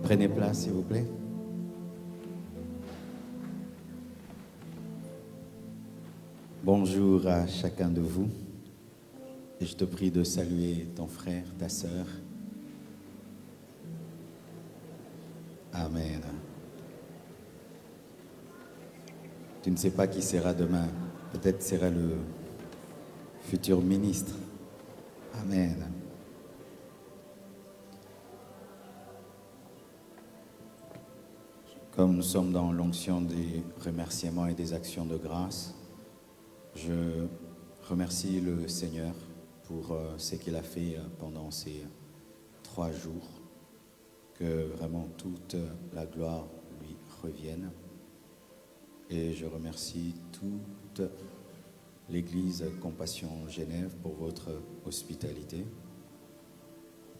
Prenez place, s'il vous plaît. Bonjour à chacun de vous. Et je te prie de saluer ton frère, ta sœur. Amen. Tu ne sais pas qui sera demain. Peut-être sera le futur ministre. Amen. Comme nous sommes dans l'onction des remerciements et des actions de grâce, je remercie le Seigneur pour ce qu'il a fait pendant ces 3 jours. Que vraiment toute la gloire lui revienne. Et je remercie toute l'Église Compassion Genève pour votre hospitalité.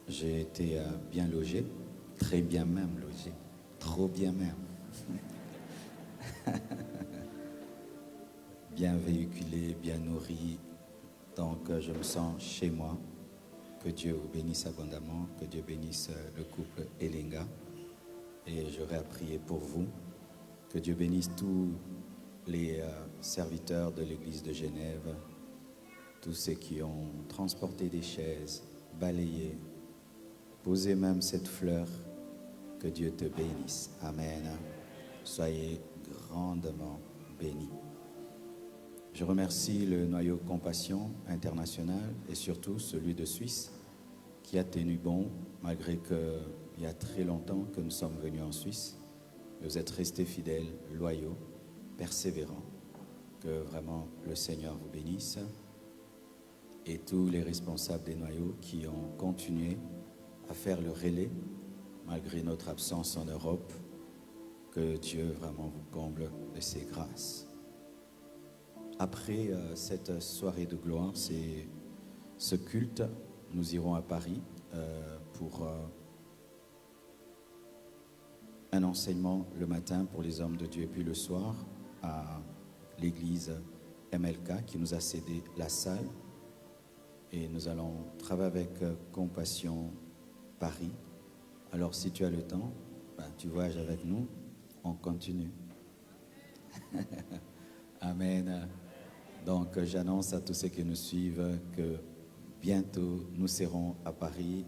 J'ai été bien logé, très bien même logé, trop bien même. Bien véhiculé, bien nourri, donc je me sens chez moi. Que Dieu vous bénisse abondamment, que Dieu bénisse le couple Elenga. Et j'aurai à prier pour vous. Que Dieu bénisse tous les serviteurs de l'église de Genève, tous ceux qui ont transporté des chaises, balayé, posé même cette fleur. Que Dieu te bénisse. Amen. Soyez grandement bénis. Je remercie le noyau Compassion International et surtout celui de Suisse qui a tenu bon malgré qu'il y a très longtemps que nous sommes venus en Suisse. Vous êtes restés fidèles, loyaux, persévérants. Que vraiment le Seigneur vous bénisse. Et tous les responsables des noyaux qui ont continué à faire le relais malgré notre absence en Europe. Que Dieu vraiment vous comble de ses grâces. Après cette soirée de gloire, c'est ce culte, nous irons à Paris pour un enseignement le matin pour les hommes de Dieu et puis le soir à l'église MLK qui nous a cédé la salle et nous allons travailler avec Compassion Paris. Alors si tu as le temps, tu voyages avec nous, on continue. Amen. Donc j'annonce à tous ceux qui nous suivent que bientôt nous serons à Paris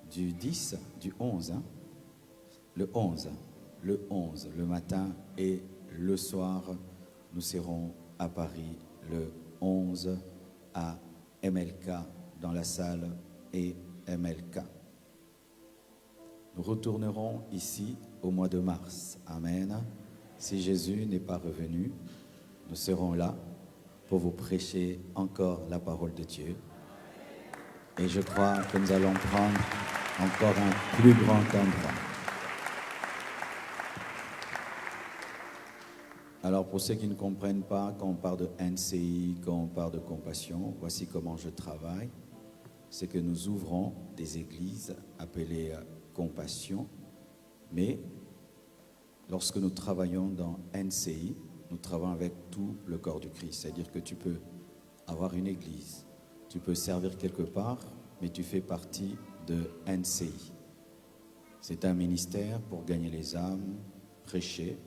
du 11, le 11, le matin et le soir, nous serons à Paris le 11 à MLK dans la salle et MLK. Nous retournerons ici au mois de mars. Amen. Si Jésus n'est pas revenu, nous serons là pour vous prêcher encore la parole de Dieu. Et je crois que nous allons prendre encore un plus grand endroit. Alors pour ceux qui ne comprennent pas, quand on parle de NCI, quand on parle de compassion, voici comment je travaille. C'est que nous ouvrons des églises appelées compassion, mais lorsque nous travaillons dans NCI, nous travaillons avec tout le corps du Christ. C'est-à-dire que tu peux avoir une église, tu peux servir quelque part, mais tu fais partie de NCI. C'est un ministère pour gagner les âmes, prêcher,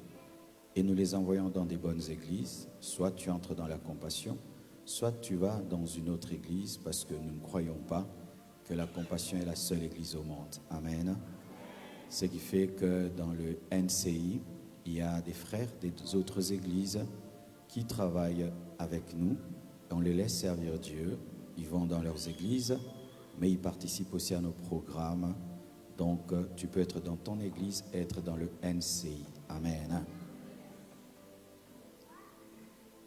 et nous les envoyons dans des bonnes églises. Soit tu entres dans la compassion, soit tu vas dans une autre église, parce que nous ne croyons pas que la compassion est la seule église au monde. Amen. Ce qui fait que dans le NCI, il y a des frères des autres églises qui travaillent avec nous. On les laisse servir Dieu. Ils vont dans leurs églises, mais ils participent aussi à nos programmes. Donc, tu peux être dans ton église et être dans le NCI. Amen.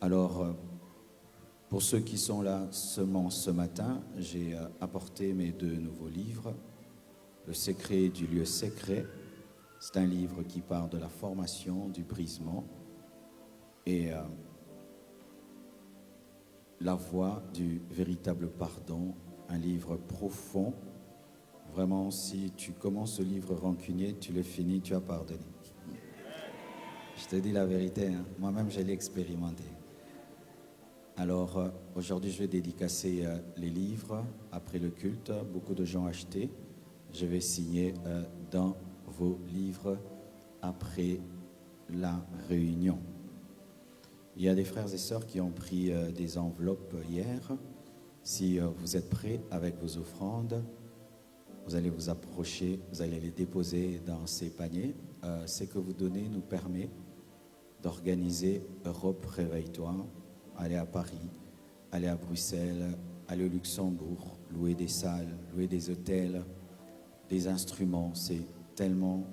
Alors, pour ceux qui sont là seulement ce matin, j'ai apporté mes 2 nouveaux livres. Le secret du lieu secret. C'est un livre qui parle de la formation, du brisement et la voie du véritable pardon. Un livre profond. Vraiment, si tu commences ce livre rancunier, tu le finis, tu as pardonné. Je te dis la vérité, hein. Moi-même, je l'ai expérimenté. Alors, aujourd'hui, je vais dédicacer les livres après le culte. Beaucoup de gens ont acheté. Je vais signer dans vos livres après la réunion. Il y a des frères et sœurs qui ont pris des enveloppes hier. Si vous êtes prêts avec vos offrandes, vous allez vous approcher, vous allez les déposer dans ces paniers. Ce que vous donnez nous permet d'organiser Europe Réveille-toi, aller à Paris, aller à Bruxelles, aller au Luxembourg, louer des salles, louer des hôtels, des instruments. C'est tellement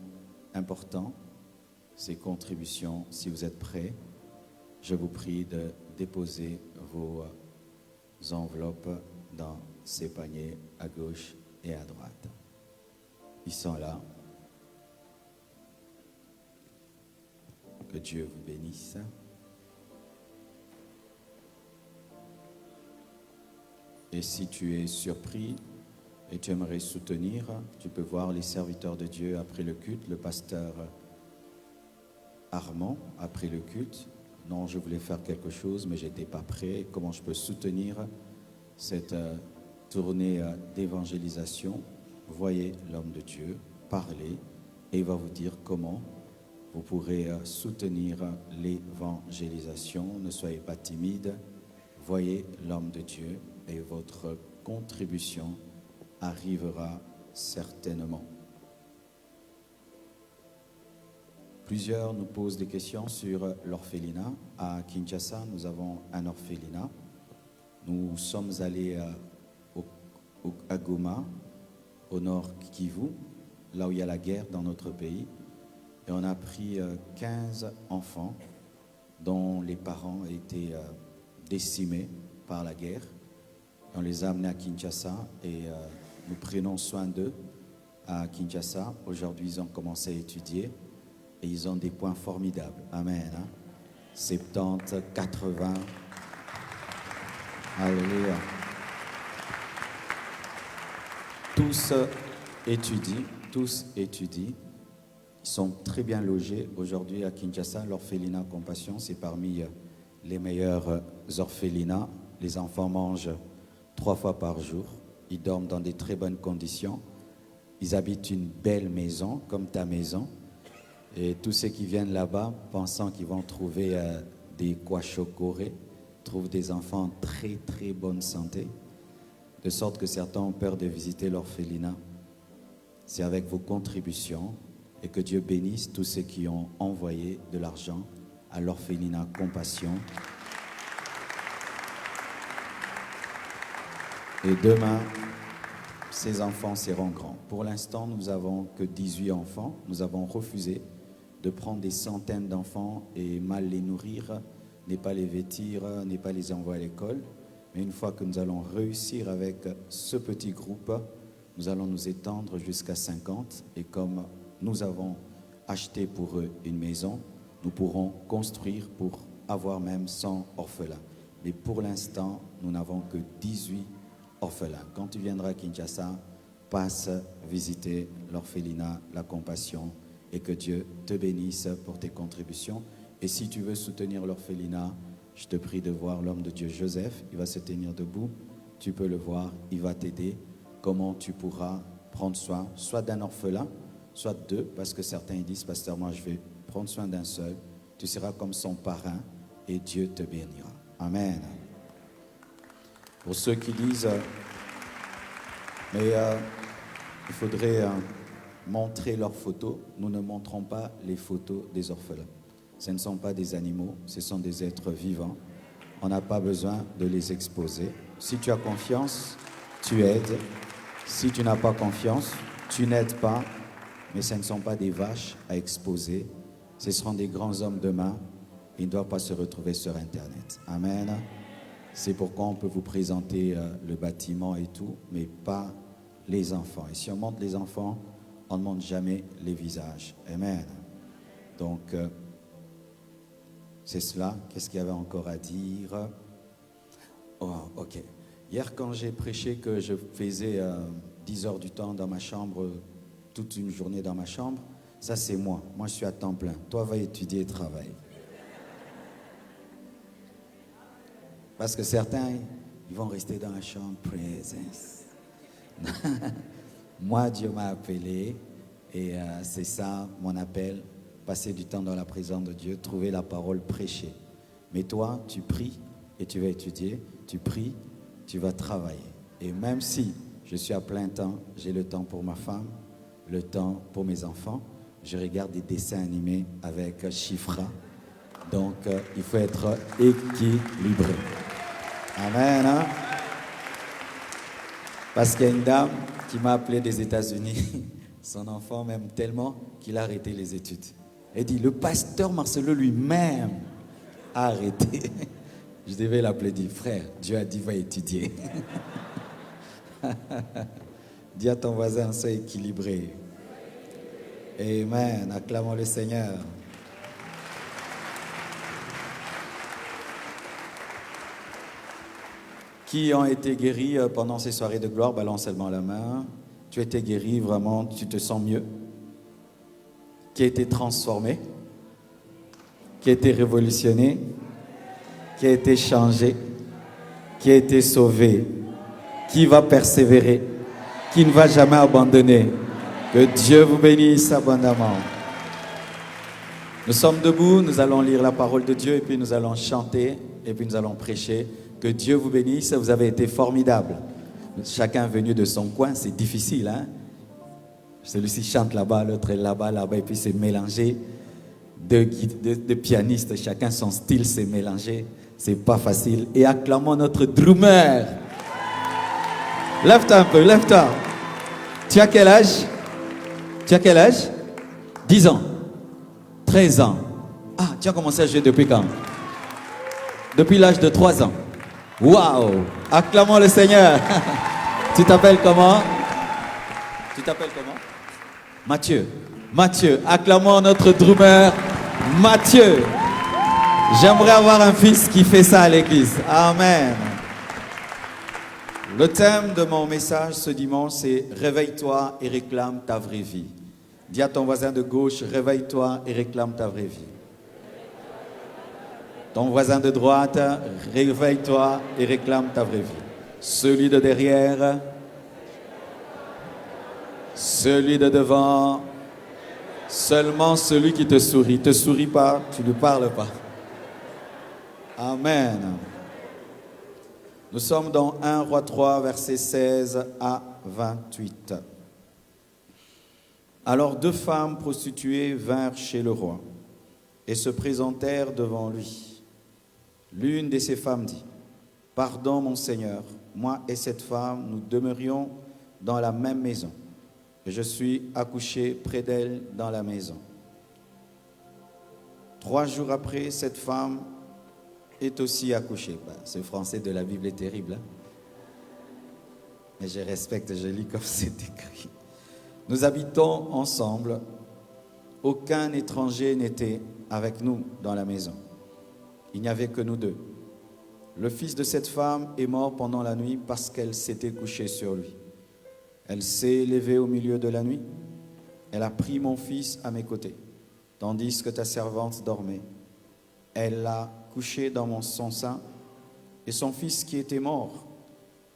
important, ces contributions. Si vous êtes prêts, je vous prie de déposer vos enveloppes dans ces paniers à gauche et à droite. Ils sont là. Que Dieu vous bénisse. Et si tu es surpris et tu aimerais soutenir, tu peux voir les serviteurs de Dieu après le culte, le pasteur Armand après le culte. Non, je voulais faire quelque chose, mais je n'étais pas prêt. Comment je peux soutenir cette tournée d'évangélisation? Voyez l'homme de Dieu parler et il va vous dire comment vous pourrez soutenir l'évangélisation. Ne soyez pas timide. Voyez l'homme de Dieu et votre contribution arrivera certainement. Plusieurs nous posent des questions sur l'orphelinat. À Kinshasa, nous avons un orphelinat. Nous sommes allés à Goma, au nord Kivu, là où il y a la guerre dans notre pays. Et on a pris 15 enfants dont les parents étaient décimés par la guerre. Et on les a amenés à Kinshasa et nous prenons soin d'eux à Kinshasa. Aujourd'hui, ils ont commencé à étudier. Et ils ont des points formidables. Amen. 70, 80. Alléluia. Tous étudient. Ils sont très bien logés. Aujourd'hui à Kinshasa, l'orphelinat Compassion, c'est parmi les meilleurs orphelinats. Les enfants mangent 3 fois par jour. Ils dorment dans des très bonnes conditions. Ils habitent une belle maison, comme ta maison. Et tous ceux qui viennent là-bas, pensant qu'ils vont trouver des Kwashokoré, trouvent des enfants en très très bonne santé, de sorte que certains ont peur de visiter l'orphelinat. C'est avec vos contributions et que Dieu bénisse tous ceux qui ont envoyé de l'argent à l'orphelinat Compassion. Et demain, ces enfants seront grands. Pour l'instant, nous n'avons que 18 enfants. Nous avons refusé de prendre des centaines d'enfants et mal les nourrir, n'est pas les vêtir, n'est pas les envoyer à l'école. Mais une fois que nous allons réussir avec ce petit groupe, nous allons nous étendre jusqu'à 50. Et comme nous avons acheté pour eux une maison, nous pourrons construire pour avoir même 100 orphelins. Mais pour l'instant, nous n'avons que 18 orphelins. Quand tu viendras à Kinshasa, passe visiter l'orphelinat, la Compassion, et que Dieu te bénisse pour tes contributions. Et si tu veux soutenir l'orphelinat, je te prie de voir l'homme de Dieu Joseph. Il va se tenir debout. Tu peux le voir. Il va t'aider. Comment tu pourras prendre soin, soit d'un orphelin, soit deux, parce que certains disent, pasteur, moi je vais prendre soin d'un seul. Tu seras comme son parrain et Dieu te bénira. Amen. Pour ceux qui disent, mais il faudrait montrer leurs photos. Nous ne montrons pas les photos des orphelins. Ce ne sont pas des animaux, ce sont des êtres vivants. On n'a pas besoin de les exposer. Si tu as confiance, tu aides. Si tu n'as pas confiance, tu n'aides pas. Mais ce ne sont pas des vaches à exposer. Ce seront des grands hommes demain. Ils ne doivent pas se retrouver sur Internet. Amen. C'est pourquoi on peut vous présenter le bâtiment et tout, mais pas les enfants. Et si on montre les enfants, on ne montre jamais les visages. Amen. Donc, c'est cela. Qu'est-ce qu'il y avait encore à dire? Oh, ok. Hier, quand j'ai prêché que je faisais 10 heures du temps dans ma chambre, toute une journée dans ma chambre, ça c'est moi. Moi, je suis à temps plein. Toi, va étudier et travailler. Parce que certains, ils vont rester dans la chambre, présence. Moi, Dieu m'a appelé Et c'est ça mon appel, passer du temps dans la présence de Dieu, trouver la parole, prêcher. Mais toi, tu pries et tu vas étudier, tu pries, tu vas travailler. Et même si je suis à plein temps, j'ai le temps pour ma femme, le temps pour mes enfants, je regarde des dessins animés avec Chifra. Donc, il faut être équilibré. Amen. Hein? Parce qu'il y a une dame qui m'a appelé des États-Unis. Son enfant m'aime tellement qu'il a arrêté les études. Elle dit, le pasteur Marcelo lui-même a arrêté. Je devais l'appeler, dit, frère, Dieu a dit, va étudier. Dis à ton voisin, sois équilibré. Amen. Acclamons le Seigneur. Qui ont été guéris pendant ces soirées de gloire, balance seulement la main. Tu as été guéri, vraiment, tu te sens mieux. Qui a été transformé, qui a été révolutionné, qui a été changé, qui a été sauvé, qui va persévérer, qui ne va jamais abandonner. Que Dieu vous bénisse abondamment. Nous sommes debout, nous allons lire la parole de Dieu et puis nous allons chanter et puis nous allons prêcher. Que Dieu vous bénisse, vous avez été formidables. Chacun venu de son coin, c'est difficile. Hein? Celui-ci chante là-bas, l'autre est là-bas, là-bas, et puis c'est mélangé. Deux pianistes, chacun son style s'est mélangé. C'est pas facile. Et acclamons notre drummer. Lève-toi un peu, lève-toi. Tu as quel âge? Tu as quel âge? 10 ans. 13 ans. Ah, tu as commencé à jouer depuis quand? Depuis l'âge de 3 ans. Waouh! Acclamons le Seigneur. Tu t'appelles comment? Tu t'appelles comment? Mathieu. Mathieu. Acclamons notre drummer, Mathieu. J'aimerais avoir un fils qui fait ça à l'église. Amen. Le thème de mon message ce dimanche, c'est « Réveille-toi et réclame ta vraie vie ». Dis à ton voisin de gauche, « Réveille-toi et réclame ta vraie vie ». Ton voisin de droite, réveille-toi et réclame ta vraie vie. Celui de derrière, celui de devant, seulement celui qui te sourit. Ne te sourit pas, tu ne parles pas. Amen. Nous sommes dans 1 Roi 3, versets 16 à 28. Alors 2 femmes prostituées vinrent chez le roi et se présentèrent devant lui. L'une de ces femmes dit, « Pardon, mon Seigneur, moi et cette femme, nous demeurions dans la même maison, et je suis accouché près d'elle dans la maison. 3 jours après, cette femme est aussi accouchée. » Ce français de la Bible est terrible. Hein? Mais je respecte, je lis comme c'est écrit. « Nous habitons ensemble. Aucun étranger n'était avec nous dans la maison. Il n'y avait que nous 2. Le fils de cette femme est mort pendant la nuit parce qu'elle s'était couchée sur lui. Elle s'est levée au milieu de la nuit. Elle a pris mon fils à mes côtés, tandis que ta servante dormait. Elle l'a couché dans son sein, et son fils qui était mort,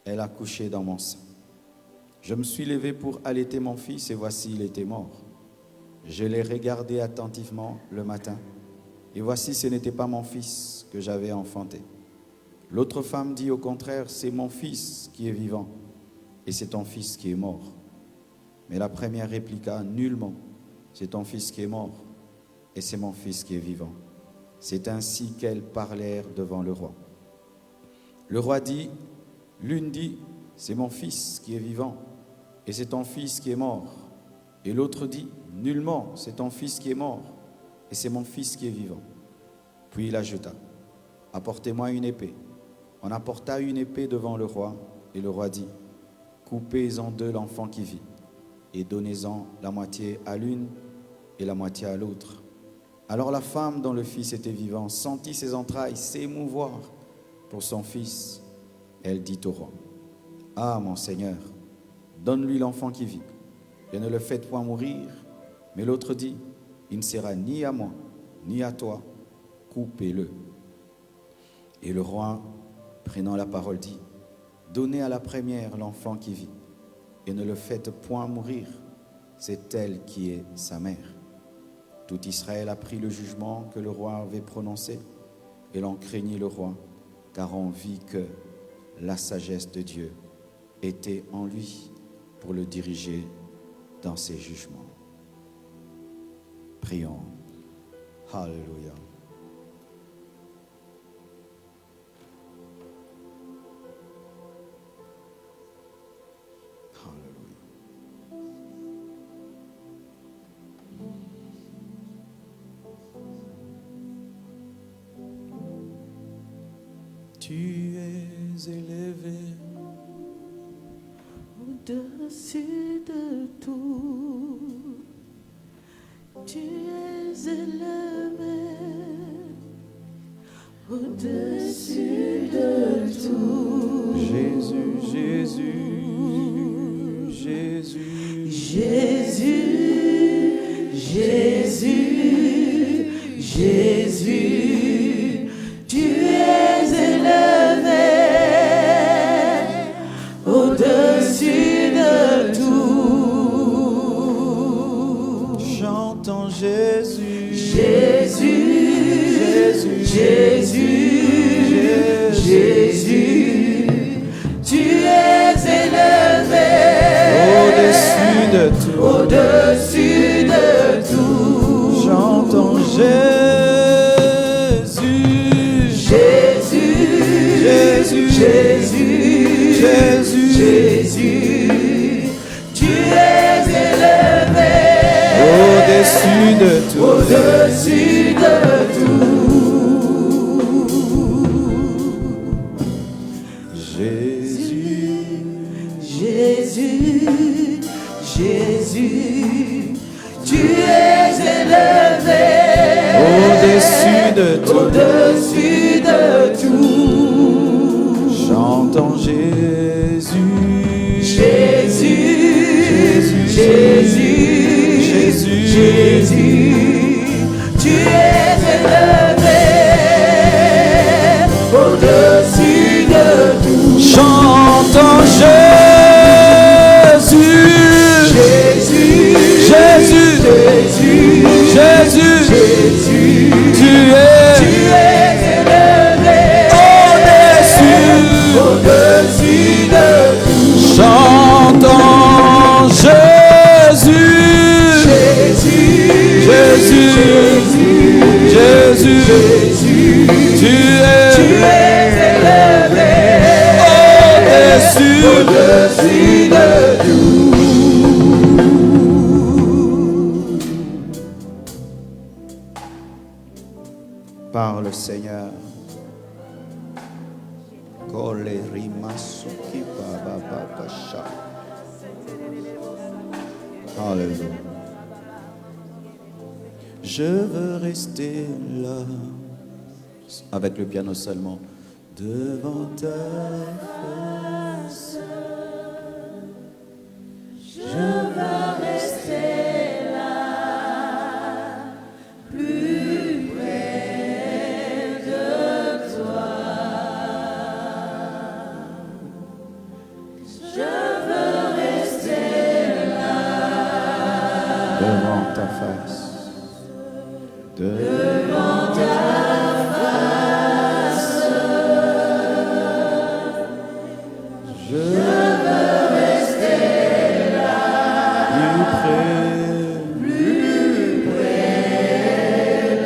elle a couché dans mon sein. Je me suis levé pour allaiter mon fils, et voici, il était mort. Je l'ai regardé attentivement le matin, et voici, ce n'était pas mon fils que j'avais enfanté. L'autre femme dit au contraire, c'est mon fils qui est vivant, et c'est ton fils qui est mort. Mais la première répliqua, nullement, c'est ton fils qui est mort, et c'est mon fils qui est vivant. C'est ainsi qu'elles parlèrent devant le roi. Le roi dit, l'une dit, c'est mon fils qui est vivant, et c'est ton fils qui est mort. Et l'autre dit, nullement, c'est ton fils qui est mort, et c'est mon fils qui est vivant. Puis il ajouta, apportez-moi une épée. On apporta une épée devant le roi, et le roi dit, coupez en 2 l'enfant qui vit, et donnez-en la moitié à l'une et la moitié à l'autre. Alors la femme dont le fils était vivant sentit ses entrailles s'émouvoir pour son fils. Elle dit au roi, ah mon Seigneur, donne-lui l'enfant qui vit, et ne le faites point mourir. Mais l'autre dit, il ne sera ni à moi, ni à toi, coupez-le. Et le roi, prenant la parole, dit, donnez à la première l'enfant qui vit, et ne le faites point mourir, c'est elle qui est sa mère. Tout Israël apprit le jugement que le roi avait prononcé, et l'on craignit le roi, car on vit que la sagesse de Dieu était en lui pour le diriger dans ses jugements. Prions. Alléluia. Tu es élevé au-dessus de tout. Tu es élevé au-dessus de tout. Jésus, Jésus, Jésus, Jésus, Jésus, Jésus, tu es élevé au-dessus de tout. chantons Jésus, Jésus, Jésus, Jésus, Jésus, tu es élevé au-dessus de tout, au-dessus de tout. chantons Jésus, Jésus, Jésus, Jésus, Jésus, Jésus, tu es élevé au-dessus de tout, au-dessus de tout. Jésus, Jésus, Jésus, tu es élevé au-dessus de tout, au-dessus de tout. chantons Jésus, Jésus, Jésus, Jésus, Jésus, Jésus, tu es élevé au-dessus de tout. chantons Jésus, Jésus, Jésus, Jésus, Jésus, Jésus, tu es élevé au-dessus de tout. chantons Jésus, Jésus, Jésus, Jésus, Jésus, tu es élevé au-dessus au-dessus de tout. Parle, Seigneur. Kole rimasuki baba baba sha. Alléluia. Je veux rester là, avec le piano seulement, devant ta face. Je veux rester là, plus près de toi. Je veux rester là, Devant ta face. devant ta face. Je veux rester là, plus près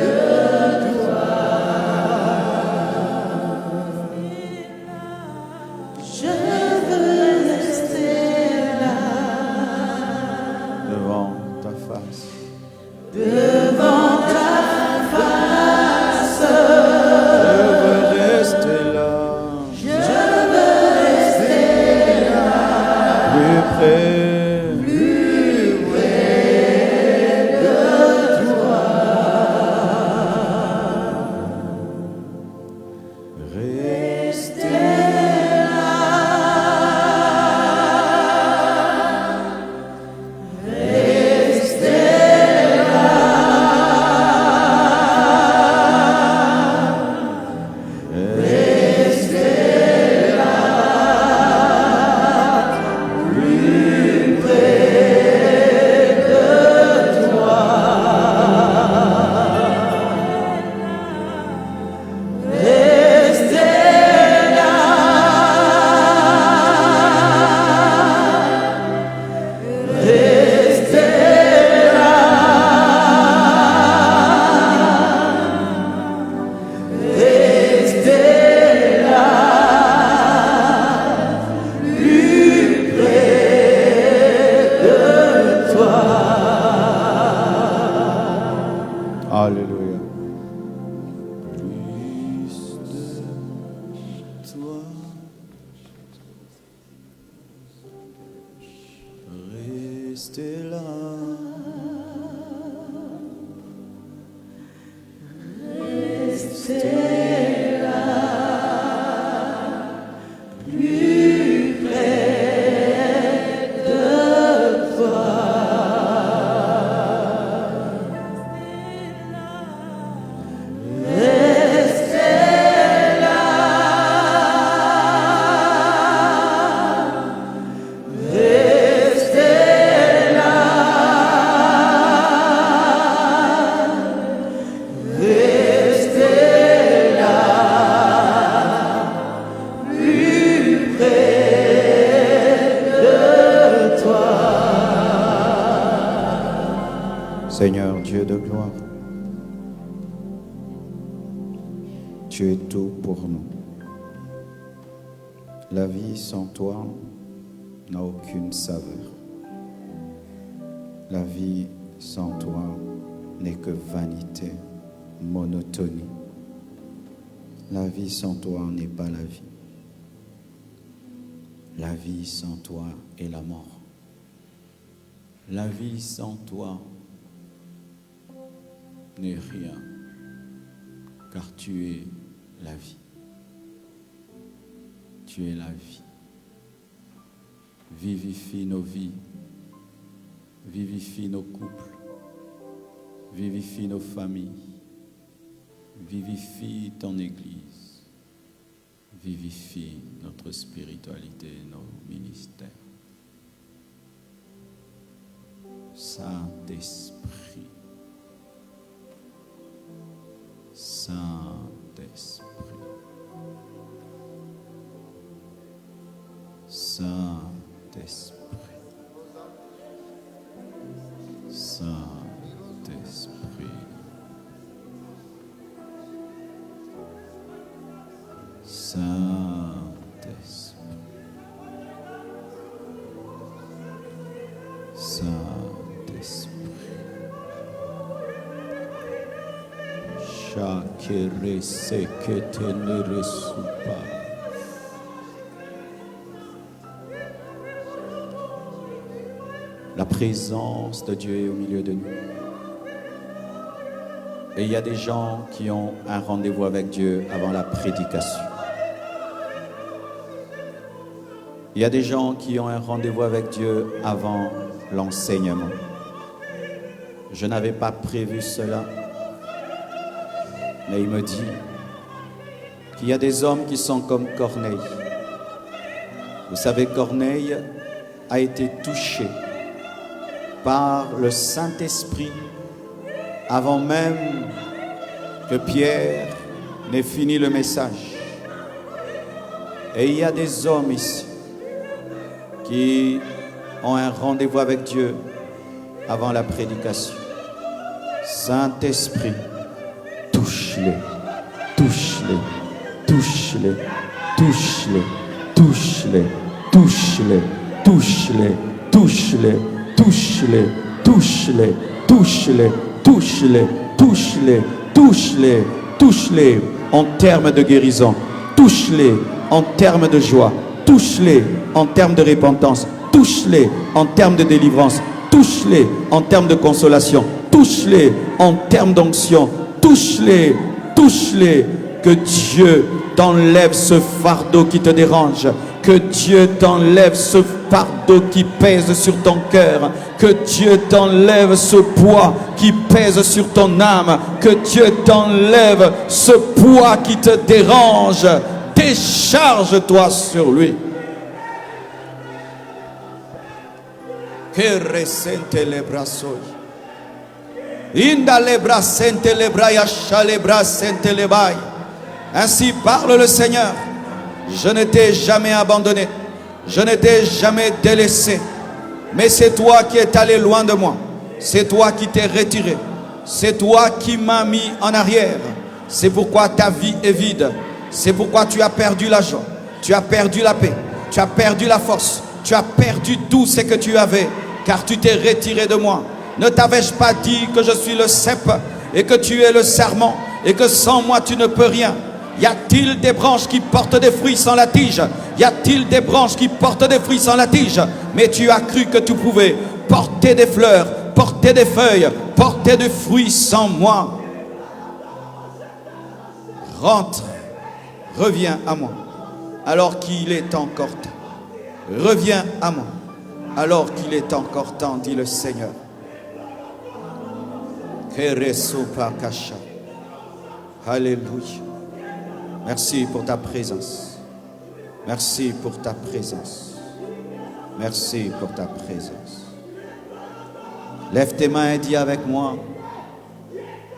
de toi. Je veux rester là, Devant ta face. devant ta face. rester là. Rester là, plus près de toi. Rester là, rester là, rester là, plus près de toi. Seigneur Dieu de gloire, tu es tout pour nous. La vie sans toi n'a aucune saveur. La vie sans toi n'est que vanité, monotonie. La vie sans toi n'est pas la vie. La vie sans toi est la mort. La vie sans toi n'est rien, car tu es la vie. Tu es la vie. Vivifie nos vies, vivifie nos couples, vivifie nos familles, vivifie ton Église, vivifie notre spiritualité, nos ministères. Saint-Esprit, Saint-Esprit, Saint-Esprit, Saint-Esprit, Saint-Esprit, Saint-Esprit. Shakere seketenere supa. La présence de Dieu est au milieu de nous. Et il y a des gens qui ont un rendez-vous avec Dieu avant la prédication. Il y a des gens qui ont un rendez-vous avec Dieu avant l'enseignement. Je n'avais pas prévu cela. Mais il me dit qu'il y a des hommes qui sont comme Corneille. Vous savez, Corneille a été touché par le Saint-Esprit avant même que Pierre n'ait fini le message. Et il y a des hommes ici qui ont un rendez-vous avec Dieu avant la prédication. Saint-Esprit, touche-les, touche-les, touche-les, touche-les, touche-les, touche-les, touche-les, touche-les, touche-les, touche-les, touche-les, touche-les, touche-les, touche-les, touche-les en termes de guérison, touche-les en termes de joie, touche-les en termes de repentance, touche-les en termes de délivrance, touche-les en termes de consolation, touche-les en termes d'onction, touche-les, touche-les, que Dieu t'enlève ce fardeau qui te dérange, que Dieu t'enlève ce fardeau qui pèse sur ton cœur, que Dieu t'enlève ce poids qui pèse sur ton âme, que Dieu t'enlève ce poids qui te dérange. Décharge-toi sur lui. Que resente les bras. Inda le bras sente le bras yacha le bras sente le bail. Ainsi parle le Seigneur. Je ne t'ai jamais abandonné. Je ne t'ai jamais délaissé. Mais c'est toi qui es allé loin de moi. C'est toi qui t'es retiré. C'est toi qui m'as mis en arrière. C'est pourquoi ta vie est vide. C'est pourquoi tu as perdu la joie. Tu as perdu la paix. Tu as perdu la force. Tu as perdu tout ce que tu avais. Car tu t'es retiré de moi. Ne t'avais-je pas dit que je suis le cep et que tu es le serment et que sans moi tu ne peux rien? Y a-t-il des branches qui portent des fruits sans la tige? Y a-t-il des branches qui portent des fruits sans la tige? Mais tu as cru que tu pouvais porter des fleurs, porter des feuilles, porter des fruits sans moi. Rentre, reviens à moi, alors qu'il est encore temps. Reviens à moi, alors qu'il est encore temps, dit le Seigneur. Alléluia. Merci pour ta présence. Merci pour ta présence. Merci pour ta présence. Lève tes mains et dis avec moi,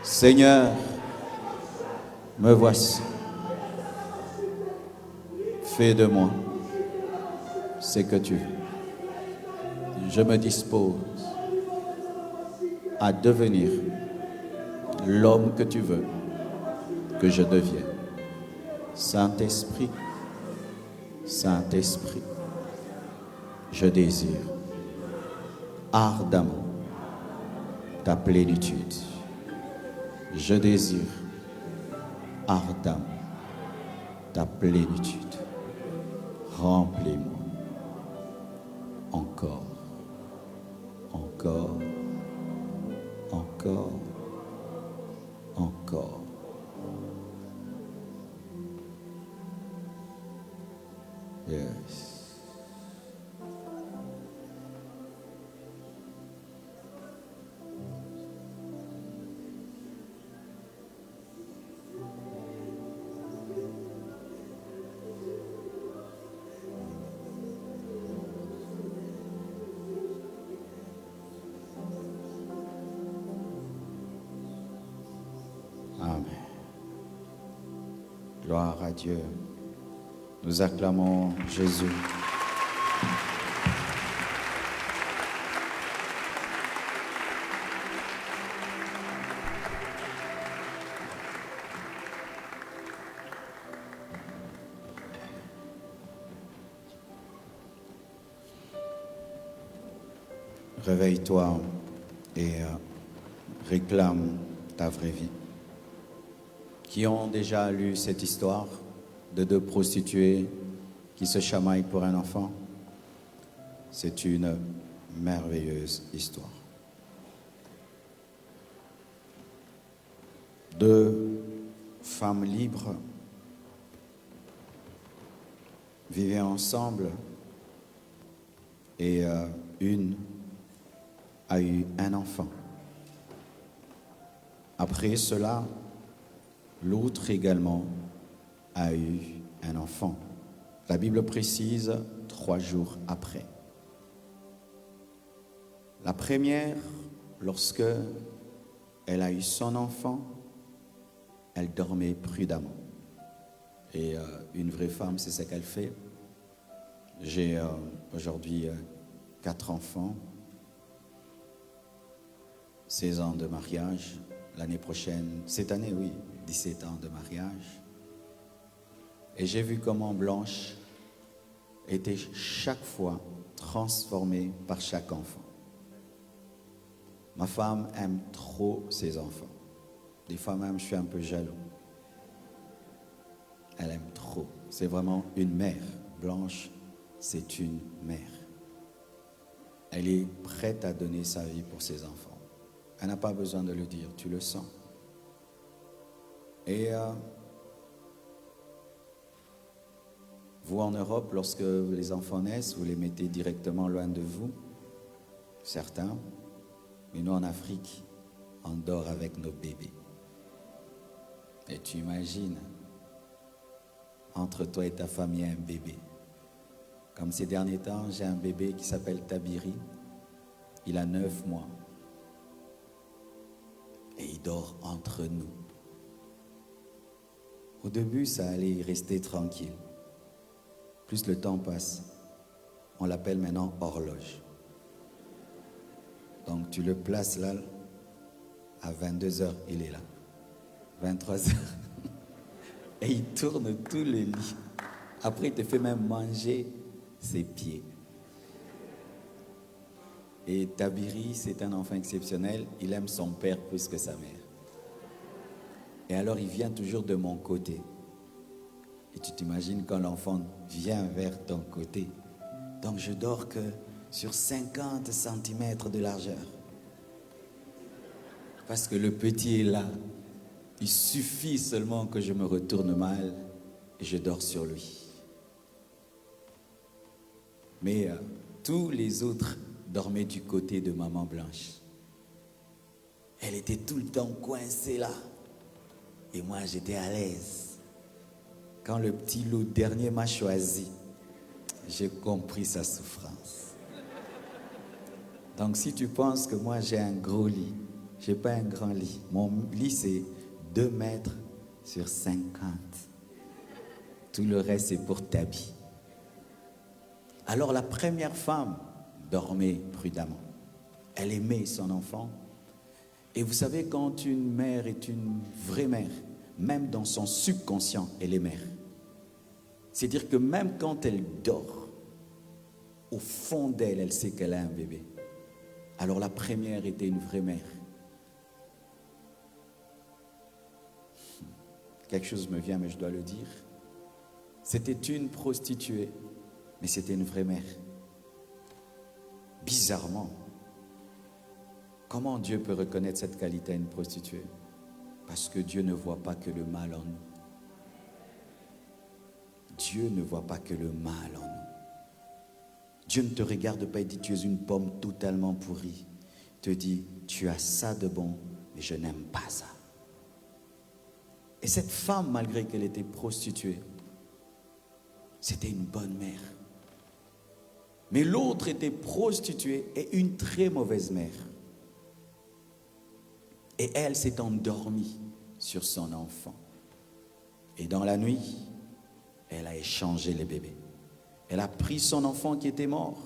Seigneur, me voici. Fais de moi ce que tu veux. Je me dispose à devenir l'homme que tu veux que je devienne. Saint-Esprit, Saint-Esprit, je désire ardemment ta plénitude. Je désire ardemment ta plénitude. Remplis-moi encore, encore, encore, encore. Yes. Amen. Gloire à Dieu. Nous acclamons Jésus. Réveille-toi et réclame ta vraie vie. Qui ont déjà lu cette histoire de deux prostituées qui se chamaillent pour un enfant? C'est une merveilleuse histoire. Deux femmes libres vivaient ensemble et une a eu un enfant. Après cela, l'autre également a eu un enfant. La Bible précise 3 jours après. La première, lorsque elle a eu son enfant, elle dormait prudemment. Et une vraie femme, c'est ce qu'elle fait. J'ai aujourd'hui 4 enfants, 16 ans de mariage. L'année prochaine, cette année, oui, 17 ans de mariage. Et j'ai vu comment Blanche était chaque fois transformée par chaque enfant. Ma femme aime trop ses enfants. Des fois même, je suis un peu jaloux. Elle aime trop. C'est vraiment une mère. Blanche, c'est une mère. Elle est prête à donner sa vie pour ses enfants. Elle n'a pas besoin de le dire, tu le sens. Et vous en Europe, lorsque les enfants naissent, vous les mettez directement loin de vous, certains. Mais nous en Afrique, on dort avec nos bébés. Et tu imagines, entre toi et ta femme, il y a un bébé. Comme ces derniers temps, j'ai un bébé qui s'appelle Tabiri. Il a 9 mois. Et il dort entre nous. Au début, ça allait rester tranquille. Plus le temps passe, on l'appelle maintenant horloge. Donc tu le places là, à 22h, il est là. 23h. Et il tourne tout le lit. Après, il te fait même manger ses pieds. Et Tabiri, c'est un enfant exceptionnel. Il aime son père plus que sa mère. Et alors, il vient toujours de mon côté. Et tu t'imagines quand l'enfant vient vers ton côté. Donc je dors que sur 50 cm de largeur. Parce que le petit est là. Il suffit seulement que je me retourne mal et je dors sur lui. Mais tous les autres dormaient du côté de maman Blanche. Elle était tout le temps coincée là. Et moi, j'étais à l'aise. Quand le petit loup dernier m'a choisi, j'ai compris sa souffrance. Donc, si tu penses que moi, j'ai un gros lit, je n'ai pas un grand lit. Mon lit, c'est 2 mètres sur 50. Tout le reste, c'est pour t'habiller. Alors, la première femme dormait prudemment. Elle aimait son enfant. Et vous savez, quand une mère est une vraie mère, même dans son subconscient, elle est mère. C'est-à-dire que même quand elle dort, au fond d'elle, elle sait qu'elle a un bébé. Alors la première était une vraie mère. Quelque chose me vient, mais je dois le dire. C'était une prostituée, mais c'était une vraie mère. Bizarrement, comment Dieu peut reconnaître cette qualité à une prostituée? Parce que Dieu ne voit pas que le mal en nous. Dieu ne voit pas que le mal en nous. Dieu ne te regarde pas et dit tu es une pomme totalement pourrie. Il te dit tu as ça de bon, mais je n'aime pas ça. Et cette femme, malgré qu'elle était prostituée, c'était une bonne mère. Mais l'autre était prostituée et une très mauvaise mère. Et elle s'est endormie sur son enfant. Et dans la nuit, elle a échangé les bébés. Elle a pris son enfant qui était mort.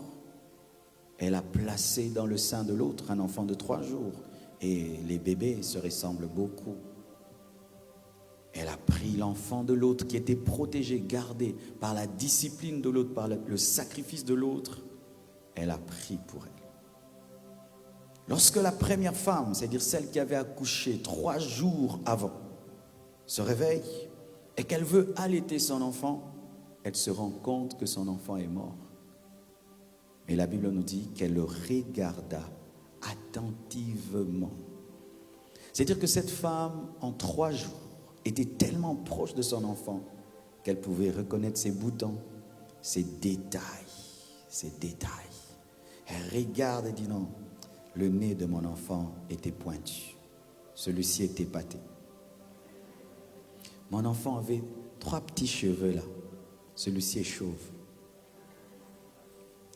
Elle a placé dans le sein de l'autre un enfant de 3 jours. Et les bébés se ressemblent beaucoup. Elle a pris l'enfant de l'autre qui était protégé, gardé par la discipline de l'autre, par le sacrifice de l'autre. Elle a pris pour elle. Lorsque la première femme, c'est-à-dire celle qui avait accouché 3 jours avant, se réveille et qu'elle veut allaiter son enfant, elle se rend compte que son enfant est mort. Et la Bible nous dit qu'elle le regarda attentivement. C'est-à-dire que cette femme, en 3 jours, était tellement proche de son enfant qu'elle pouvait reconnaître ses boutons, ses détails, ses détails. Elle regarde et dit non, le nez de mon enfant était pointu, celui-ci était épaté. Mon enfant avait 3 petits cheveux là, celui-ci est chauve.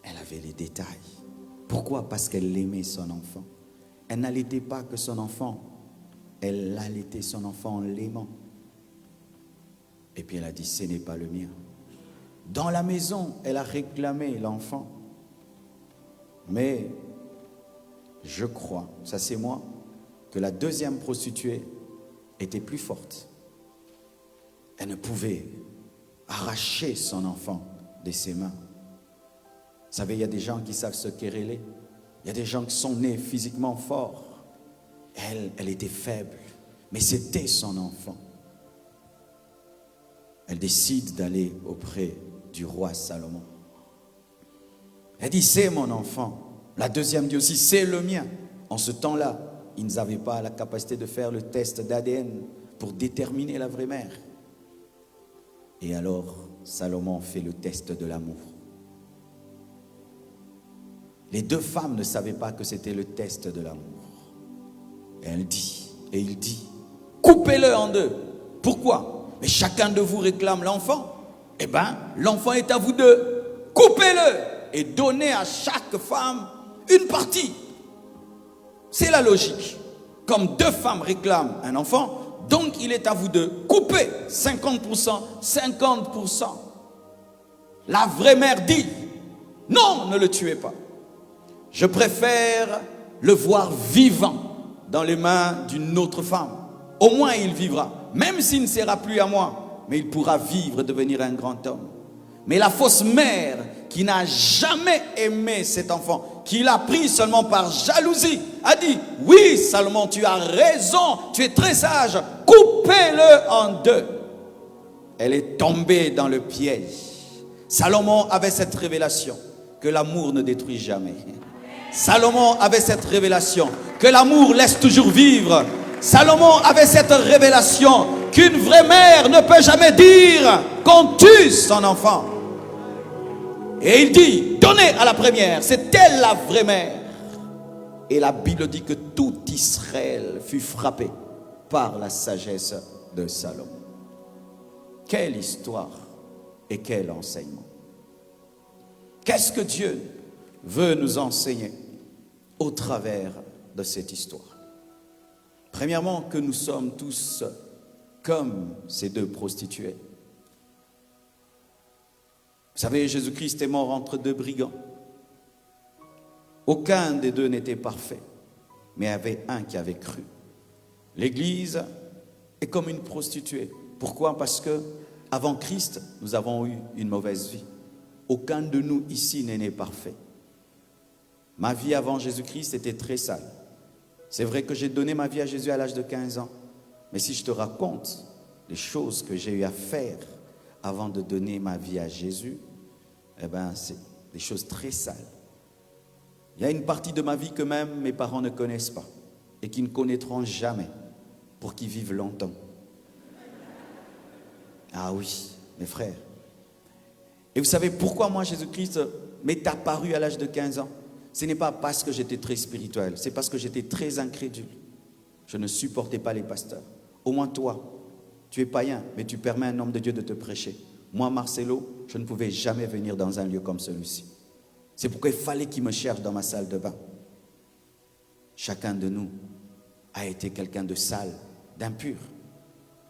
Elle avait les détails. Pourquoi? Parce qu'elle aimait son enfant. Elle n'allaitait pas que son enfant, elle allaitait son enfant en l'aimant. Et puis elle a dit, ce n'est pas le mien. Dans la maison, elle a réclamé l'enfant. Mais je crois, ça c'est moi, que la deuxième prostituée était plus forte. Elle ne pouvait arracher son enfant de ses mains. Vous savez, il y a des gens qui savent se quereller. Il y a des gens qui sont nés physiquement forts. Elle était faible, mais c'était son enfant. Elle décide d'aller auprès du roi Salomon. Elle dit, c'est mon enfant. La deuxième dit aussi, c'est le mien. En ce temps-là, ils n'avaient pas la capacité de faire le test d'ADN pour déterminer la vraie mère. Et alors, Salomon fait le test de l'amour. Les 2 femmes ne savaient pas que c'était le test de l'amour. Et elle dit, et il dit, coupez-le en 2. Pourquoi? Mais chacun de vous réclame l'enfant. Eh bien, l'enfant est à vous 2. Coupez-le et donnez à chaque femme une partie. C'est la logique. Comme 2 femmes réclament un enfant, donc il est à vous 2. Coupez 50%, 50%. La vraie mère dit, non, ne le tuez pas. Je préfère le voir vivant dans les mains d'une autre femme. Au moins il vivra. Même s'il ne sera plus à moi, mais il pourra vivre et devenir un grand homme. Mais la fausse mère qui n'a jamais aimé cet enfant, qui l'a pris seulement par jalousie, a dit, oui Salomon, tu as raison, tu es très sage, coupez-le en 2. elle est tombée dans le piège. Salomon avait cette révélation que l'amour ne détruit jamais. Salomon avait cette révélation que l'amour laisse toujours vivre. Salomon avait cette révélation qu'une vraie mère ne peut jamais dire qu'on tue son enfant. Et il dit, donnez à la première, c'est elle la vraie mère. Et la Bible dit que tout Israël fut frappé par la sagesse de Salomon. Quelle histoire et quel enseignement. Qu'est-ce que Dieu veut nous enseigner au travers de cette histoire? Premièrement, que nous sommes tous comme ces deux prostituées. Vous savez, Jésus-Christ est mort entre deux brigands. Aucun des deux n'était parfait, mais il y avait un qui avait cru. L'Église est comme une prostituée. Pourquoi? Parce que avant Christ, nous avons eu une mauvaise vie. Aucun de nous ici n'est né parfait. Ma vie avant Jésus-Christ était très sale. C'est vrai que j'ai donné ma vie à Jésus à l'âge de 15 ans. Mais si je te raconte les choses que j'ai eu à faire avant de donner ma vie à Jésus, eh bien, c'est des choses très sales. Il y a une partie de ma vie que même mes parents ne connaissent pas et qui ne connaîtront jamais pour qu'ils vivent longtemps. Ah oui, mes frères. Et vous savez pourquoi moi, Jésus-Christ m'est apparu à l'âge de 15 ans? Ce n'est pas parce que j'étais très spirituel, c'est parce que j'étais très incrédule. Je ne supportais pas les pasteurs. Au moins toi, tu es païen, mais tu permets à un homme de Dieu de te prêcher. Moi, Marcelo, je ne pouvais jamais venir dans un lieu comme celui-ci. C'est pourquoi il fallait qu'il me cherche dans ma salle de bain. Chacun de nous a été quelqu'un de sale, d'impur.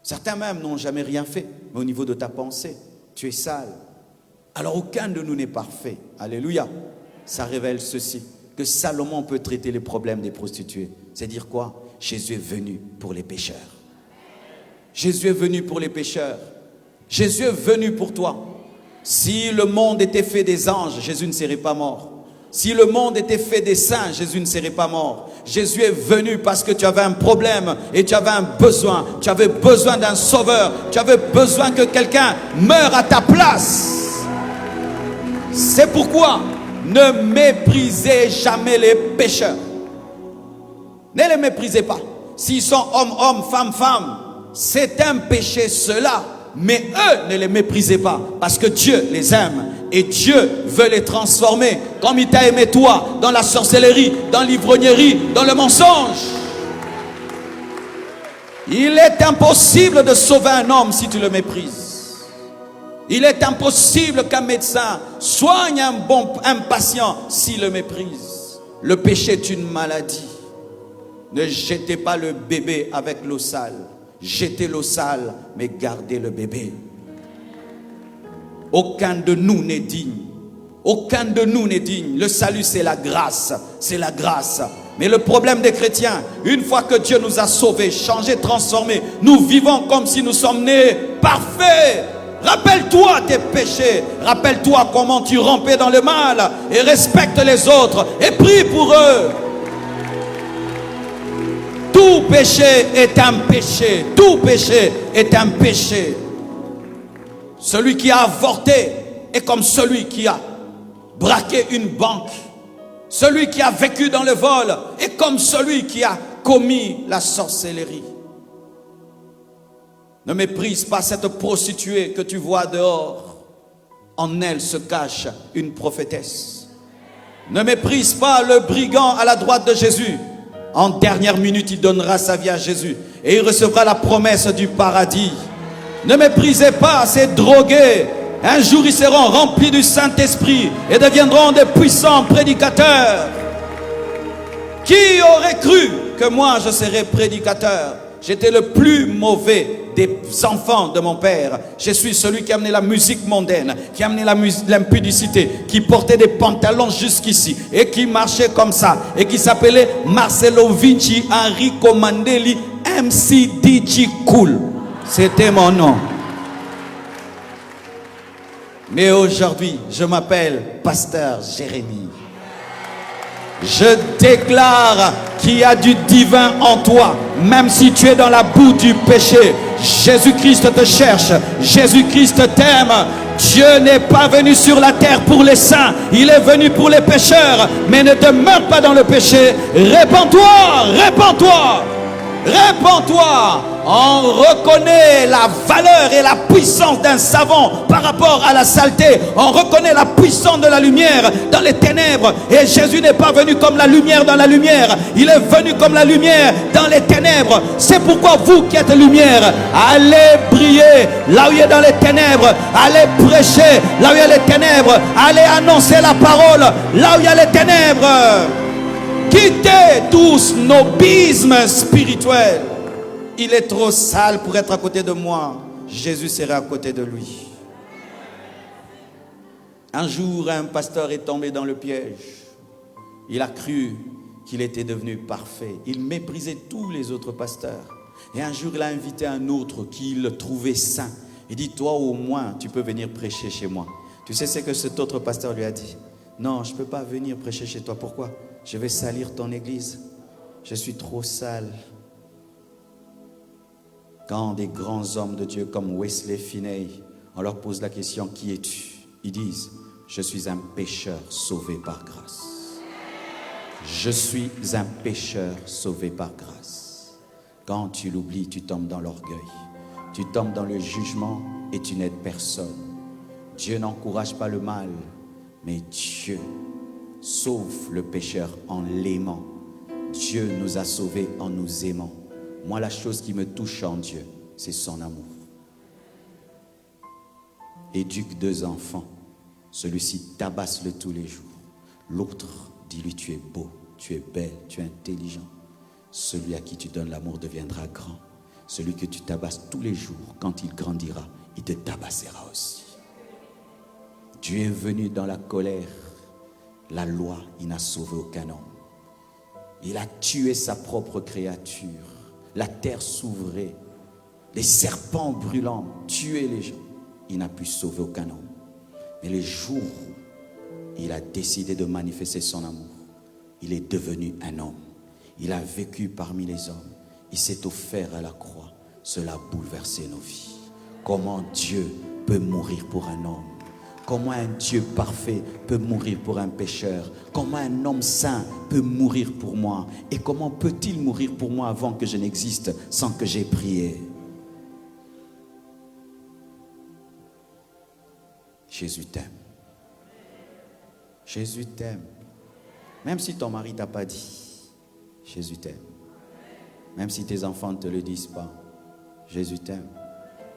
Certains même n'ont jamais rien fait, mais au niveau de ta pensée, tu es sale. Alors aucun de nous n'est parfait. Alléluia. Ça révèle ceci, que Salomon peut traiter les problèmes des prostituées. C'est dire quoi? Jésus est venu pour les pécheurs. Jésus est venu pour les pécheurs. Jésus est venu pour toi. Si le monde était fait des anges, Jésus ne serait pas mort. Si le monde était fait des saints, Jésus ne serait pas mort. Jésus est venu parce que tu avais un problème et tu avais un besoin. Tu avais besoin d'un sauveur. Tu avais besoin que quelqu'un meure à ta place. C'est pourquoi ne méprisez jamais les pécheurs. Ne les méprisez pas. S'ils sont hommes, hommes, femmes, femmes, c'est un péché cela. Mais eux, ne les méprisez pas. Parce que Dieu les aime. Et Dieu veut les transformer. Comme il t'a aimé toi, dans la sorcellerie, dans l'ivrognerie, dans le mensonge. Il est impossible de sauver un homme si tu le méprises. Il est impossible qu'un médecin soigne un patient s'il le méprise. Le péché est une maladie. Ne jetez pas le bébé avec l'eau sale. Jetez l'eau sale, mais gardez le bébé. Aucun de nous n'est digne. Aucun de nous n'est digne. Le salut, c'est la grâce. C'est la grâce. Mais le problème des chrétiens, une fois que Dieu nous a sauvés, changés, transformés, nous vivons comme si nous sommes nés parfaits. Rappelle-toi tes péchés. Rappelle-toi comment tu rampais dans le mal. Et respecte les autres. Et prie pour eux. Tout péché est un péché. Tout péché est un péché. Celui qui a avorté est comme celui qui a braqué une banque. Celui qui a vécu dans le vol est comme celui qui a commis la sorcellerie. Ne méprise pas cette prostituée que tu vois dehors. En elle se cache une prophétesse. Ne méprise pas le brigand à la droite de Jésus. En dernière minute, il donnera sa vie à Jésus et il recevra la promesse du paradis. Ne méprisez pas ces drogués. Un jour, ils seront remplis du Saint-Esprit et deviendront des puissants prédicateurs. Qui aurait cru que moi, je serais prédicateur? J'étais le plus mauvais des enfants de mon père. Je suis celui qui a amené la musique mondaine, qui a amené l'impudicité, qui portait des pantalons jusqu'ici et qui marchait comme ça et qui s'appelait Marcelo Vinci Enrico Mandeli MC DJ Cool. C'était mon nom. Mais aujourd'hui, je m'appelle Pasteur Jérémie. Je déclare qu'il y a du divin en toi, même si tu es dans la boue du péché. Jésus-Christ te cherche. Jésus-Christ t'aime. Dieu n'est pas venu sur la terre pour les saints. Il est venu pour les pécheurs. Mais ne demeure pas dans le péché. Répands-toi, répands-toi, répands-toi. On reconnaît la valeur et la puissance d'un savon par rapport à la saleté. On reconnaît la puissance de la lumière dans les ténèbres. Et Jésus n'est pas venu comme la lumière dans la lumière. Il est venu comme la lumière dans les ténèbres. C'est pourquoi vous qui êtes lumière, allez briller là où il est dans les ténèbres. Allez prêcher là où il y a les ténèbres. Allez annoncer la parole là où il y a les ténèbres. Quittez tout snobisme spirituel. Il est trop sale pour être à côté de moi. Jésus sera à côté de lui. Un jour, un pasteur est tombé dans le piège. Il a cru qu'il était devenu parfait. Il méprisait tous les autres pasteurs. Et un jour, il a invité un autre qu'il trouvait saint. Il dit, toi au moins, tu peux venir prêcher chez moi. Tu sais ce que cet autre pasteur lui a dit? Non, je ne peux pas venir prêcher chez toi. Pourquoi? Je vais salir ton église. Je suis trop sale. Quand des grands hommes de Dieu comme Wesley Finney, on leur pose la question, qui es-tu? Ils disent, je suis un pécheur sauvé par grâce. Je suis un pécheur sauvé par grâce. Quand tu l'oublies, tu tombes dans l'orgueil. Tu tombes dans le jugement et tu n'aides personne. Dieu n'encourage pas le mal, mais Dieu sauve le pécheur en l'aimant. Dieu nous a sauvés en nous aimant. Moi, la chose qui me touche en Dieu, c'est son amour. Éduque 2 enfants. Celui-ci tabasse-le tous les jours. L'autre, dis-lui, tu es beau, tu es belle, tu es intelligent. Celui à qui tu donnes l'amour deviendra grand. Celui que tu tabasses tous les jours, quand il grandira, il te tabassera aussi. Dieu est venu dans la colère. La loi, il n'a sauvé aucun homme. Il a tué sa propre créature. La terre s'ouvrait, les serpents brûlants tuaient les gens. Il n'a pu sauver aucun homme. Mais les jours où il a décidé de manifester son amour, il est devenu un homme. Il a vécu parmi les hommes. Il s'est offert à la croix. Cela a bouleversé nos vies. Comment Dieu peut mourir pour un homme? Comment un Dieu parfait peut mourir pour un pécheur? Comment un homme saint peut mourir pour moi? Et comment peut-il mourir pour moi avant que je n'existe, sans que j'aie prié? Jésus t'aime. Jésus t'aime. Même si ton mari ne t'a pas dit, Jésus t'aime. Même si tes enfants ne te le disent pas, Jésus t'aime.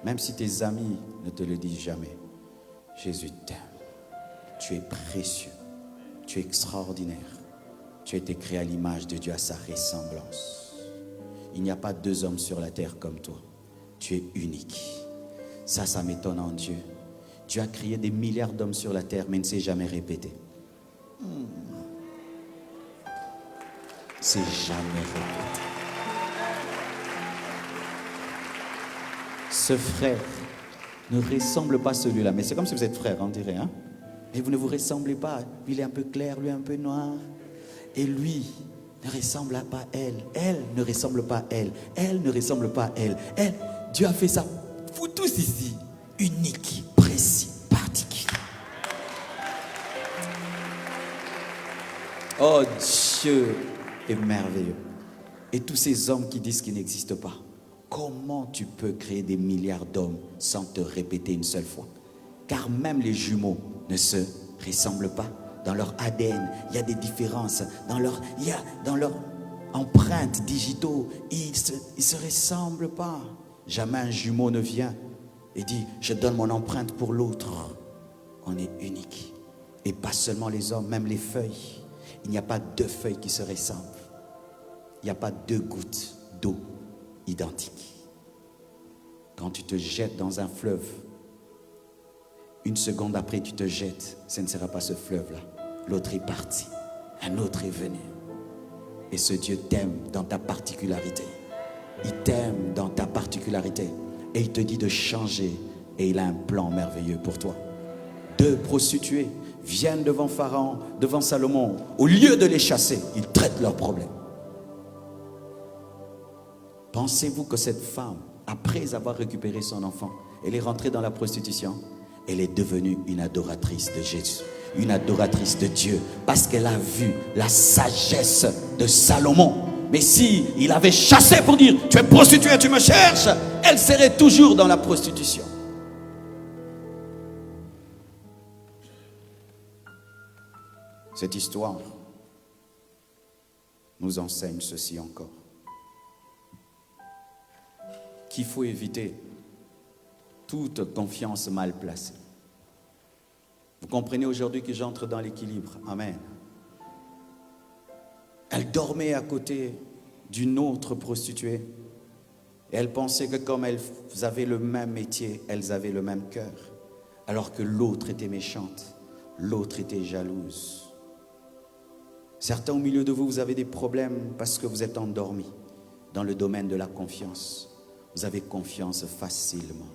Même si tes amis ne te le disent jamais, Jésus t'aime. Tu es précieux. Tu es extraordinaire. Tu as été créé à l'image de Dieu, à sa ressemblance. Il n'y a pas 2 hommes sur la terre comme toi. Tu es unique. Ça m'étonne en Dieu. Dieu a créé des milliards d'hommes sur la terre, mais ne s'est jamais répété. C'est jamais répété. Ce frère ne ressemble pas à celui-là. Mais c'est comme si vous êtes frères, on dirait. Hein? Mais vous ne vous ressemblez pas. Lui, il est un peu clair, lui, un peu noir. Et lui ne ressemble pas à elle. Elle ne ressemble pas à elle. Elle ne ressemble pas à elle. Elle, Dieu a fait ça. Vous tous ici, unique, précis, particulier. Oh, Dieu est merveilleux. Et tous ces hommes qui disent qu'ils n'existent pas. Comment tu peux créer des milliards d'hommes sans te répéter une seule fois? Car même les jumeaux ne se ressemblent pas. Dans leur ADN, il y a des différences. Dans leur empreintes digitaux, ils ne se ressemblent pas. Jamais un jumeau ne vient et dit, je donne mon empreinte pour l'autre. On est unique. Et pas seulement les hommes, même les feuilles. Il n'y a pas 2 feuilles qui se ressemblent. Il n'y a pas 2 gouttes d'eau identiques. Quand tu te jettes dans un fleuve, une seconde après tu te jettes, ce ne sera pas ce fleuve-là. L'autre est parti, un autre est venu. Et ce Dieu t'aime dans ta particularité. Il t'aime dans ta particularité. Et il te dit de changer. Et il a un plan merveilleux pour toi. 2 prostituées viennent devant Pharaon, devant Salomon. Au lieu de les chasser, ils traitent leurs problèmes. Pensez-vous que cette femme après avoir récupéré son enfant, elle est rentrée dans la prostitution. Elle est devenue une adoratrice de Jésus, une adoratrice de Dieu, parce qu'elle a vu la sagesse de Salomon. Mais si il avait chassé pour dire tu es prostituée, tu me cherches, elle serait toujours dans la prostitution. Cette histoire nous enseigne ceci encore, qu'il faut éviter toute confiance mal placée. Vous comprenez aujourd'hui que j'entre dans l'équilibre. Amen. Elle dormait à côté d'une autre prostituée. Et elle pensait que comme elles avaient le même métier, elles avaient le même cœur. Alors que l'autre était méchante, l'autre était jalouse. Certains au milieu de vous, vous avez des problèmes parce que vous êtes endormis dans le domaine de la confiance. Vous avez confiance facilement.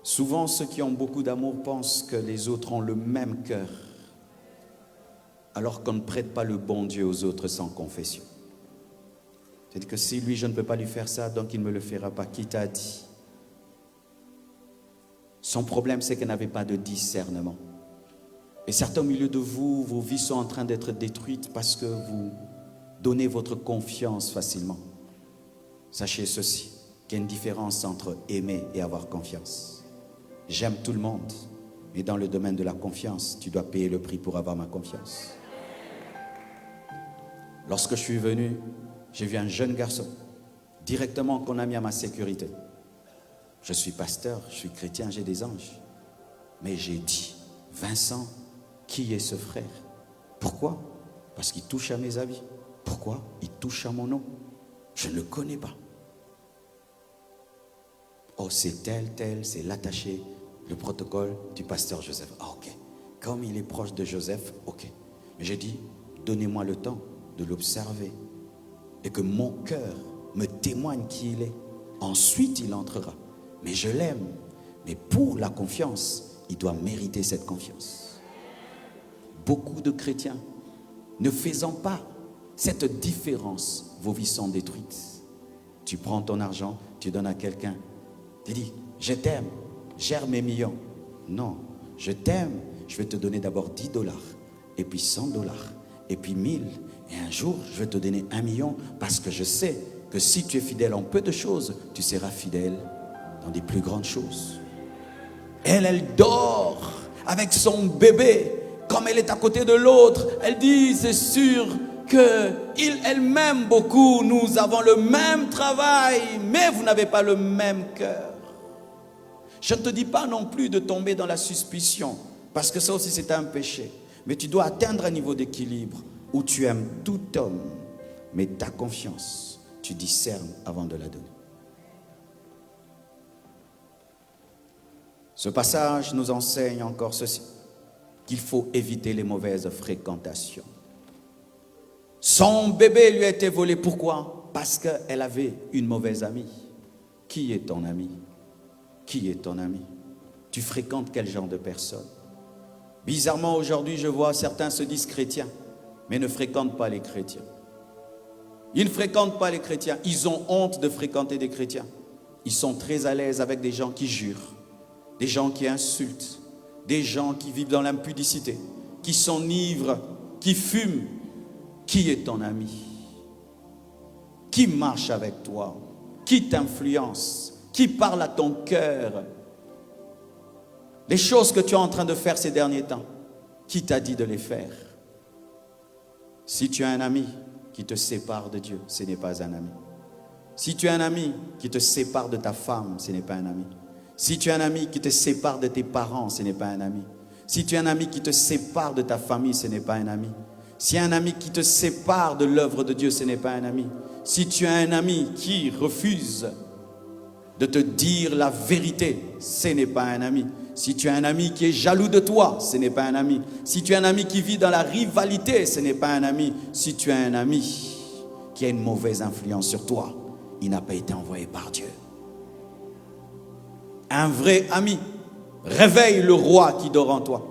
Souvent, ceux qui ont beaucoup d'amour pensent que les autres ont le même cœur, alors qu'on ne prête pas le bon Dieu aux autres sans confession. C'est-à-dire que si lui, je ne peux pas lui faire ça, donc il ne me le fera pas. Qui t'a dit? Son problème, c'est qu'elle n'avait pas de discernement. Et certains au milieu de vous, vos vies sont en train d'être détruites parce que vous donnez votre confiance facilement. Sachez ceci, qu'il y a une différence entre aimer et avoir confiance. J'aime tout le monde, mais dans le domaine de la confiance, tu dois payer le prix pour avoir ma confiance. Lorsque je suis venu, j'ai vu un jeune garçon, directement qu'on a mis à ma sécurité. Je suis pasteur, je suis chrétien, j'ai des anges. Mais j'ai dit, Vincent, qui est ce frère? Pourquoi? Parce qu'il touche à mes habits. Pourquoi? Il touche à mon nom. Je ne le connais pas. Oh, c'est tel, c'est l'attaché, le protocole du pasteur Joseph. Ah, ok. Comme il est proche de Joseph, ok. Mais j'ai dit, donnez-moi le temps de l'observer et que mon cœur me témoigne qui il est. Ensuite, il entrera. Mais je l'aime. Mais pour la confiance, il doit mériter cette confiance. Beaucoup de chrétiens, ne faisant pas cette différence, vos vies sont détruites. Tu prends ton argent, tu donnes à quelqu'un. Tu dis, je t'aime, gère mes millions. Non, je t'aime, je vais te donner d'abord $10, et puis $100, et puis 1000. Et un jour, je vais te donner 1 million parce que je sais que si tu es fidèle en peu de choses, tu seras fidèle dans des plus grandes choses. Elle dort avec son bébé. Comme elle est à côté de l'autre, elle dit, c'est sûr qu'elle m'aime beaucoup. Nous avons le même travail, mais vous n'avez pas le même cœur. Je ne te dis pas non plus de tomber dans la suspicion, parce que ça aussi c'est un péché. Mais tu dois atteindre un niveau d'équilibre où tu aimes tout homme, mais ta confiance, tu discernes avant de la donner. Ce passage nous enseigne encore ceci, qu'il faut éviter les mauvaises fréquentations. Son bébé lui a été volé. Pourquoi? Parce qu'elle avait une mauvaise amie. Qui est ton ami? Qui est ton ami? Tu fréquentes quel genre de personne? Bizarrement, aujourd'hui, je vois certains se disent chrétiens, mais ne fréquentent pas les chrétiens. Ils ne fréquentent pas les chrétiens. Ils ont honte de fréquenter des chrétiens. Ils sont très à l'aise avec des gens qui jurent, des gens qui insultent, des gens qui vivent dans l'impudicité, qui s'enivrent, qui fument. Qui est ton ami? Qui marche avec toi? Qui t'influence? Qui parle à ton cœur? Les choses que tu es en train de faire ces derniers temps, qui t'a dit de les faire? Si tu as un ami qui te sépare de Dieu, ce n'est pas un ami. Si tu as un ami qui te sépare de ta femme, ce n'est pas un ami. Si tu as un ami qui te sépare de tes parents, ce n'est pas un ami. Si tu as un ami qui te sépare de ta famille, ce n'est pas un ami. Si un ami qui te sépare de l'œuvre de Dieu, ce n'est pas un ami. Si tu as un ami qui refuse de te dire la vérité, ce n'est pas un ami. Si tu as un ami qui est jaloux de toi, ce n'est pas un ami. Si tu as un ami qui vit dans la rivalité, ce n'est pas un ami. Si tu as un ami qui a une mauvaise influence sur toi, il n'a pas été envoyé par Dieu. Un vrai ami réveille le roi qui dort en toi.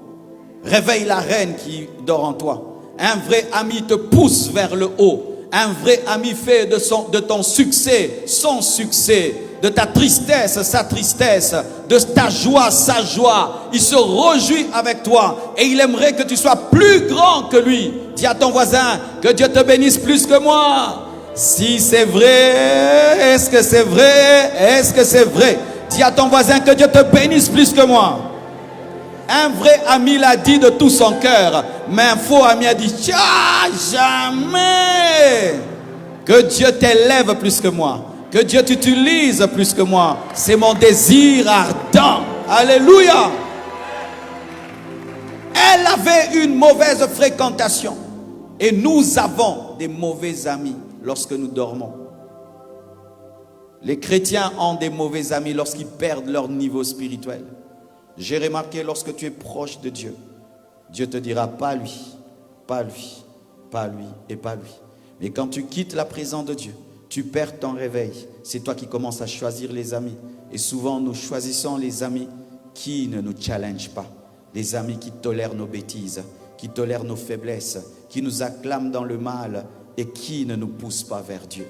Réveille la reine qui dort en toi. Un vrai ami te pousse vers le haut. Un vrai ami fait de ton succès son succès, de ta tristesse sa tristesse, de ta joie sa joie. Il se réjouit avec toi et il aimerait que tu sois plus grand que lui. Dis à ton voisin, que Dieu te bénisse plus que moi. Si c'est vrai, est-ce que c'est vrai? Est-ce que c'est vrai? Dis à ton voisin, que Dieu te bénisse plus que moi. Un vrai ami l'a dit de tout son cœur, mais un faux ami a dit, jamais que Dieu t'élève plus que moi, que Dieu t'utilise plus que moi. C'est mon désir ardent. Alléluia. Elle avait une mauvaise fréquentation et nous avons des mauvais amis lorsque nous dormons. Les chrétiens ont des mauvais amis lorsqu'ils perdent leur niveau spirituel. J'ai remarqué, lorsque tu es proche de Dieu, Dieu te dira pas lui, pas lui, pas lui et pas lui. Mais quand tu quittes la présence de Dieu, tu perds ton réveil. C'est toi qui commences à choisir les amis. Et souvent, nous choisissons les amis qui ne nous challengent pas. Les amis qui tolèrent nos bêtises, qui tolèrent nos faiblesses, qui nous acclament dans le mal et qui ne nous poussent pas vers Dieu.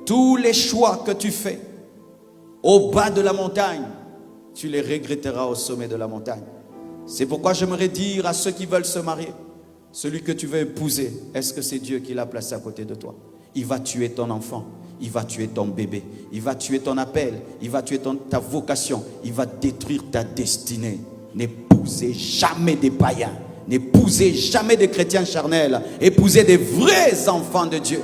Tous les choix que tu fais au bas de la montagne, tu les regretteras au sommet de la montagne. C'est pourquoi j'aimerais dire à ceux qui veulent se marier, celui que tu veux épouser, est-ce que c'est Dieu qui l'a placé à côté de toi? Il va tuer ton enfant, il va tuer ton bébé, il va tuer ton appel, il va tuer ta vocation, il va détruire ta destinée. N'épousez jamais des païens, n'épousez jamais des chrétiens charnels, épousez des vrais enfants de Dieu.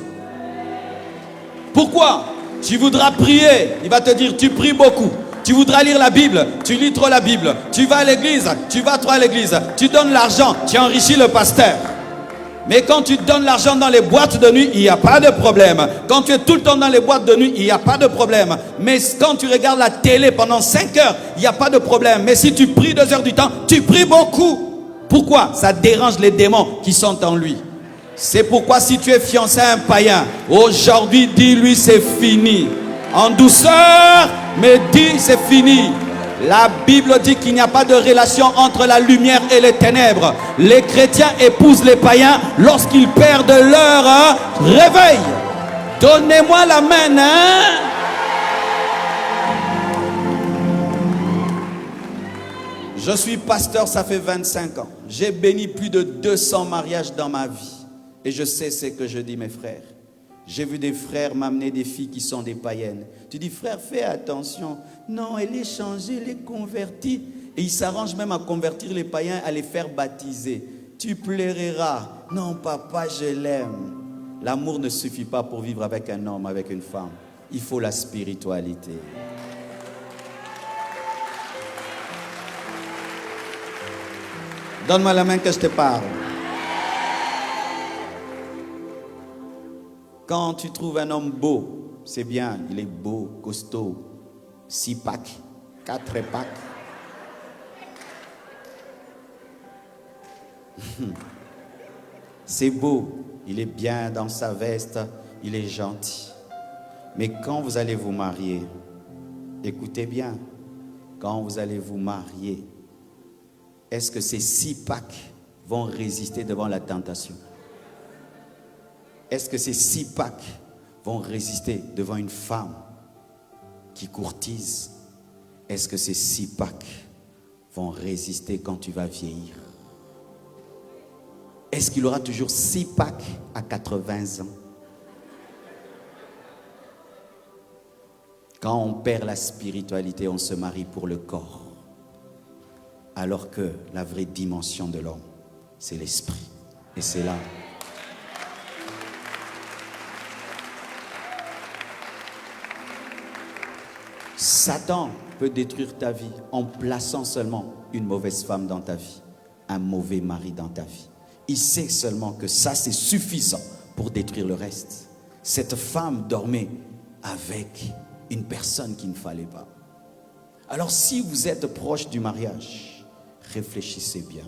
Pourquoi? Tu voudras prier, il va te dire tu pries beaucoup. Tu voudras lire la Bible, tu lis trop la Bible. Tu vas à l'église, tu vas trop à l'église. Tu donnes l'argent, tu enrichis le pasteur. Mais quand tu donnes l'argent dans les boîtes de nuit, il n'y a pas de problème. Quand tu es tout le temps dans les boîtes de nuit, il n'y a pas de problème. Mais quand tu regardes la télé pendant 5 heures, il n'y a pas de problème. Mais si tu pries 2 heures du temps, tu pries beaucoup. Pourquoi? Ça dérange les démons qui sont en lui. C'est pourquoi si tu es fiancé à un païen, aujourd'hui dis-lui c'est fini. En douceur, mais dis c'est fini. La Bible dit qu'il n'y a pas de relation entre la lumière et les ténèbres. Les chrétiens épousent les païens lorsqu'ils perdent leur réveil. Donnez-moi la main, hein? Je suis pasteur, ça fait 25 ans. J'ai béni plus de 200 mariages dans ma vie. Et je sais ce que je dis, mes frères. J'ai vu des frères m'amener des filles qui sont des païennes. Tu dis, frère, fais attention. Non, elle est changée, elle est convertie. Et ils s'arrangent même à convertir les païens, à les faire baptiser. Tu pleureras. Non, papa, je l'aime. L'amour ne suffit pas pour vivre avec un homme, avec une femme. Il faut la spiritualité. Donne-moi la main que je te parle. Quand tu trouves un homme beau, c'est bien, il est beau, costaud, 6 packs, 4 packs. C'est beau, il est bien dans sa veste, il est gentil. Mais quand vous allez vous marier, écoutez bien, quand vous allez vous marier, est-ce que ces 6 packs vont résister devant la tentation? Est-ce que ces 6 packs vont résister devant une femme qui courtise? Est-ce que ces 6 packs vont résister quand tu vas vieillir? Est-ce qu'il aura toujours 6 packs à 80 ans? Quand on perd la spiritualité, on se marie pour le corps. Alors que la vraie dimension de l'homme, c'est l'esprit. Et c'est là. Satan peut détruire ta vie en plaçant seulement une mauvaise femme dans ta vie, un mauvais mari dans ta vie. Il sait seulement que ça, c'est suffisant pour détruire le reste. Cette femme dormait avec une personne qu'il ne fallait pas. Alors si vous êtes proche du mariage, réfléchissez bien.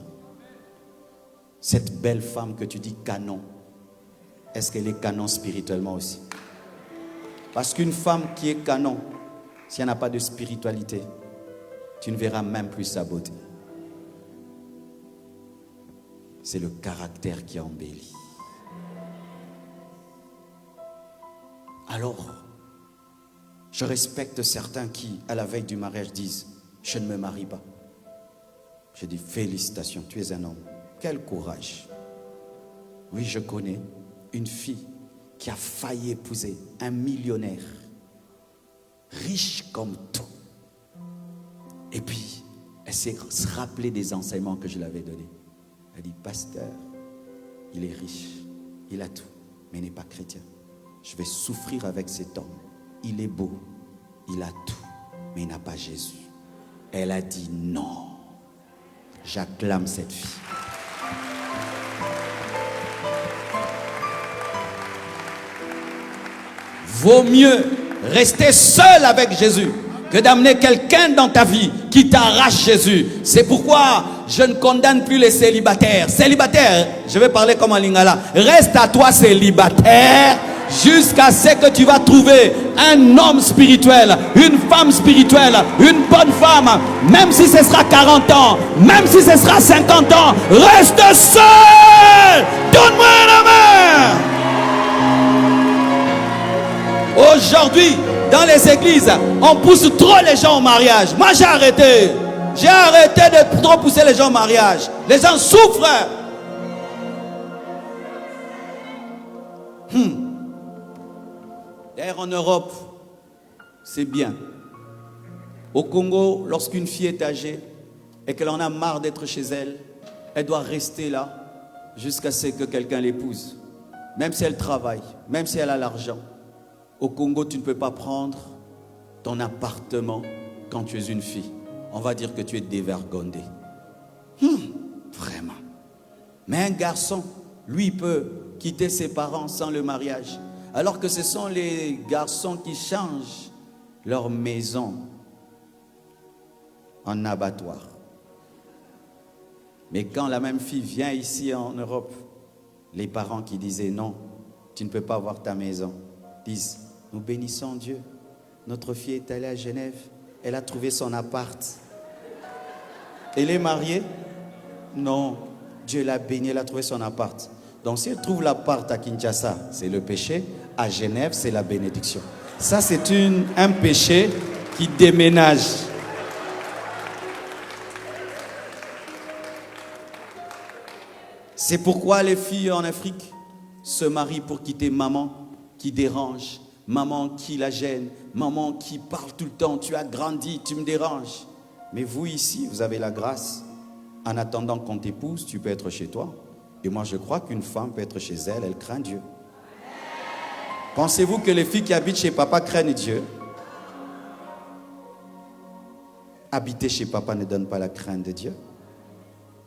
Cette belle femme que tu dis canon, est-ce qu'elle est canon spirituellement aussi? Parce qu'une femme qui est canon, si elle n'a pas de spiritualité, tu ne verras même plus sa beauté. C'est le caractère qui embellit. Alors, je respecte certains qui, à la veille du mariage, disent « Je ne me marie pas ». Je dis « Félicitations, tu es un homme. Quel courage ». Oui, je connais une fille qui a failli épouser un millionnaire, riche comme tout. Et puis, elle s'est rappelée des enseignements que je lui avais donnés. Elle dit, pasteur, il est riche, il a tout, mais il n'est pas chrétien. Je vais souffrir avec cet homme. Il est beau, il a tout, mais il n'a pas Jésus. Elle a dit non. J'acclame cette fille. Vaut mieux rester seul avec Jésus que d'amener quelqu'un dans ta vie qui t'arrache Jésus. C'est pourquoi je ne condamne plus les célibataires. Célibataire, je vais parler comme en lingala. Reste à toi célibataire jusqu'à ce que tu vas trouver un homme spirituel, une femme spirituelle, une bonne femme. Même si ce sera 40 ans, même si ce sera 50 ans, reste seul. Donne-moi la main. Aujourd'hui, dans les églises, on pousse trop les gens au mariage. Moi, j'ai arrêté. J'ai arrêté de trop pousser les gens au mariage. Les gens souffrent. D'ailleurs, en Europe, c'est bien. Au Congo, lorsqu'une fille est âgée et qu'elle en a marre d'être chez elle, elle doit rester là jusqu'à ce que quelqu'un l'épouse. Même si elle travaille, même si elle a l'argent. Au Congo, tu ne peux pas prendre ton appartement quand tu es une fille. On va dire que tu es dévergondé. Vraiment. Mais un garçon, lui, peut quitter ses parents sans le mariage. Alors que ce sont les garçons qui changent leur maison en abattoir. Mais quand la même fille vient ici en Europe, les parents qui disaient non, tu ne peux pas avoir ta maison, disent, nous bénissons Dieu. Notre fille est allée à Genève, elle a trouvé son appart. Elle est mariée? Non, Dieu l'a bénie, elle a trouvé son appart. Donc si elle trouve l'appart à Kinshasa, c'est le péché. À Genève, c'est la bénédiction. Ça, c'est un péché qui déménage. C'est pourquoi les filles en Afrique se marient pour quitter maman qui dérange, maman qui la gêne, maman qui parle tout le temps, tu as grandi, tu me déranges. Mais vous ici, vous avez la grâce. En attendant qu'on t'épouse, tu peux être chez toi. Et moi, je crois qu'une femme peut être chez elle, elle craint Dieu. Pensez-vous que les filles qui habitent chez papa craignent Dieu? Habiter chez papa ne donne pas la crainte de Dieu.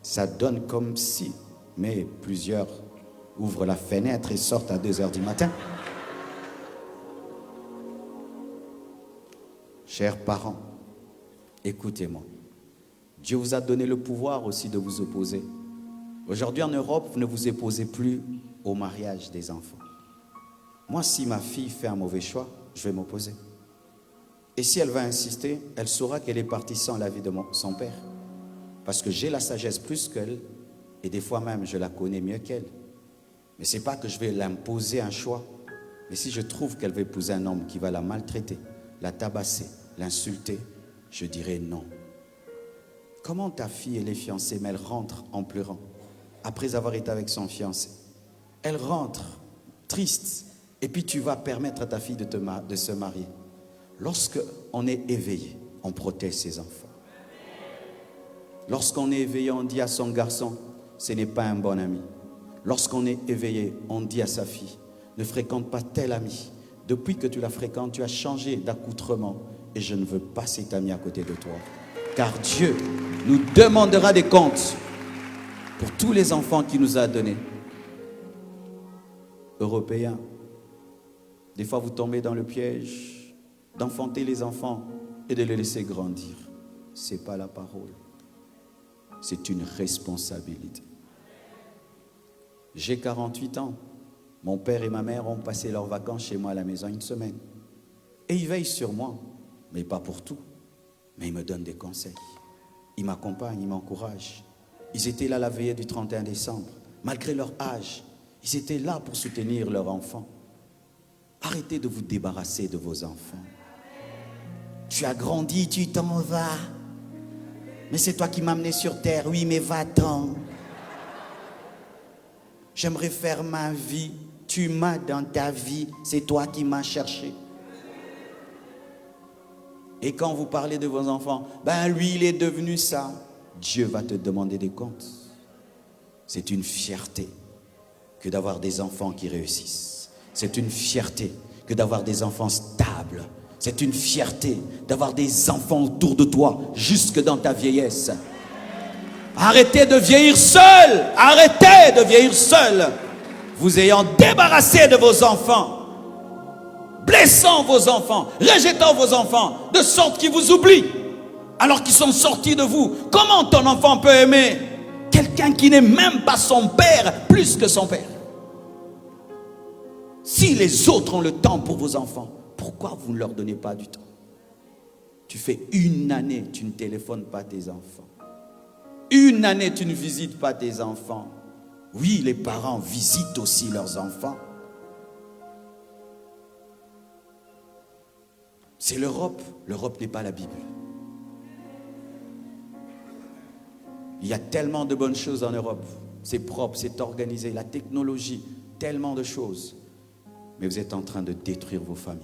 Ça donne comme si, mais plusieurs ouvrent la fenêtre et sortent à 2 heures du matin. Chers parents, écoutez-moi. Dieu vous a donné le pouvoir aussi de vous opposer. Aujourd'hui en Europe, vous ne vous opposez plus au mariage des enfants. Moi, si ma fille fait un mauvais choix, je vais m'opposer. Et si elle va insister, elle saura qu'elle est partie sans l'avis de son père. Parce que j'ai la sagesse plus qu'elle, et des fois même, je la connais mieux qu'elle. Mais ce n'est pas que je vais l'imposer un choix. Mais si je trouve qu'elle va épouser un homme qui va la maltraiter, la tabasser, l'insulter, je dirai non. Comment ta fille, elle est fiancée, mais elle rentre en pleurant après avoir été avec son fiancé? Elle rentre triste. Et puis tu vas permettre à ta fille de se marier. Lorsqu'on est éveillé, on protège ses enfants. Lorsqu'on est éveillé, on dit à son garçon, ce n'est pas un bon ami. Lorsqu'on est éveillé, on dit à sa fille, ne fréquente pas tel ami. Depuis que tu la fréquentes, tu as changé d'accoutrement et je ne veux pas cet ami à côté de toi. Car Dieu nous demandera des comptes pour tous les enfants qu'il nous a donnés. Européens, des fois vous tombez dans le piège d'enfanter les enfants et de les laisser grandir. Ce n'est pas la parole. C'est une responsabilité. J'ai 48 ans. Mon père et ma mère ont passé leurs vacances chez moi à la maison 1 semaine. Et ils veillent sur moi, mais pas pour tout. Mais ils me donnent des conseils. Ils m'accompagnent, ils m'encouragent. Ils étaient là la veillée du 31 décembre. Malgré leur âge, ils étaient là pour soutenir leur enfant. Arrêtez de vous débarrasser de vos enfants. Tu as grandi, tu t'en vas. Mais c'est toi qui m'as amené sur terre. Oui, mais va-t'en. J'aimerais faire ma vie. Tu m'as dans ta vie. C'est toi qui m'as cherché. Et quand vous parlez de vos enfants, ben lui, il est devenu ça. Dieu va te demander des comptes. C'est une fierté que d'avoir des enfants qui réussissent. C'est une fierté que d'avoir des enfants stables. C'est une fierté d'avoir des enfants autour de toi jusque dans ta vieillesse. Arrêtez de vieillir seul. Arrêtez de vieillir seul. Vous ayant débarrassé de vos enfants, blessant vos enfants, rejetant vos enfants, de sorte qu'ils vous oublient, alors qu'ils sont sortis de vous. Comment ton enfant peut aimer quelqu'un qui n'est même pas son père plus que son père? Si les autres ont le temps pour vos enfants, pourquoi vous ne leur donnez pas du temps? Tu fais une année, tu ne téléphones pas tes enfants. Une année, tu ne visites pas tes enfants. Oui, les parents visitent aussi leurs enfants. C'est l'Europe. L'Europe n'est pas la Bible. Il y a tellement de bonnes choses en Europe. C'est propre, c'est organisé. La technologie, tellement de choses. Mais vous êtes en train de détruire vos familles.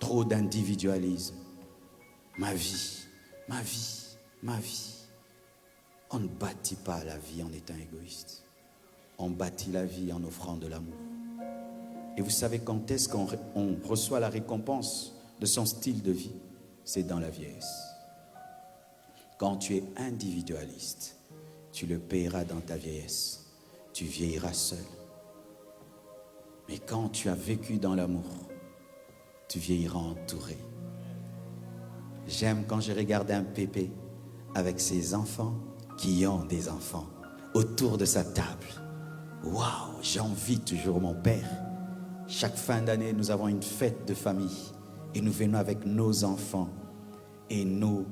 Trop d'individualisme. Ma vie, ma vie, ma vie. On ne bâtit pas la vie en étant égoïste. On bâtit la vie en offrant de l'amour. Et vous savez quand est-ce qu'on reçoit la récompense de son style de vie? C'est dans la vieillesse. Quand tu es individualiste, tu le paieras dans ta vieillesse. Tu vieilliras seul. Mais quand tu as vécu dans l'amour, tu vieilliras entouré. J'aime quand je regarde un pépé avec ses enfants qui ont des enfants autour de sa table. Waouh, j'envie toujours mon père. Chaque fin d'année, nous avons une fête de famille et nous venons avec nos enfants et nos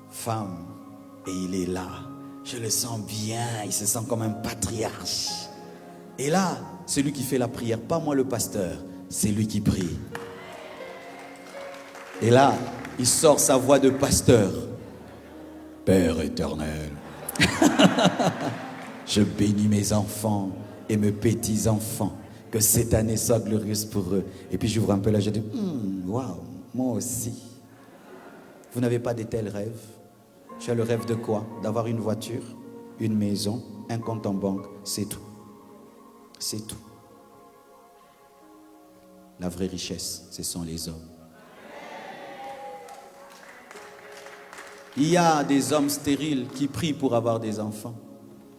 femmes. Et il est là. Je le sens bien. Il se sent comme un patriarche. Et là, c'est lui qui fait la prière, pas moi le pasteur. C'est lui qui prie. Et là, il sort sa voix de pasteur. Père éternel, je bénis mes enfants et mes petits-enfants. Que cette année soit glorieuse pour eux. Et puis j'ouvre un peu là, je dis, waouh, moi aussi. Vous n'avez pas de tels rêves? Tu as le rêve de quoi? D'avoir une voiture, une maison, un compte en banque, c'est tout. C'est tout. La vraie richesse, ce sont les hommes. Il y a des hommes stériles qui prient pour avoir des enfants.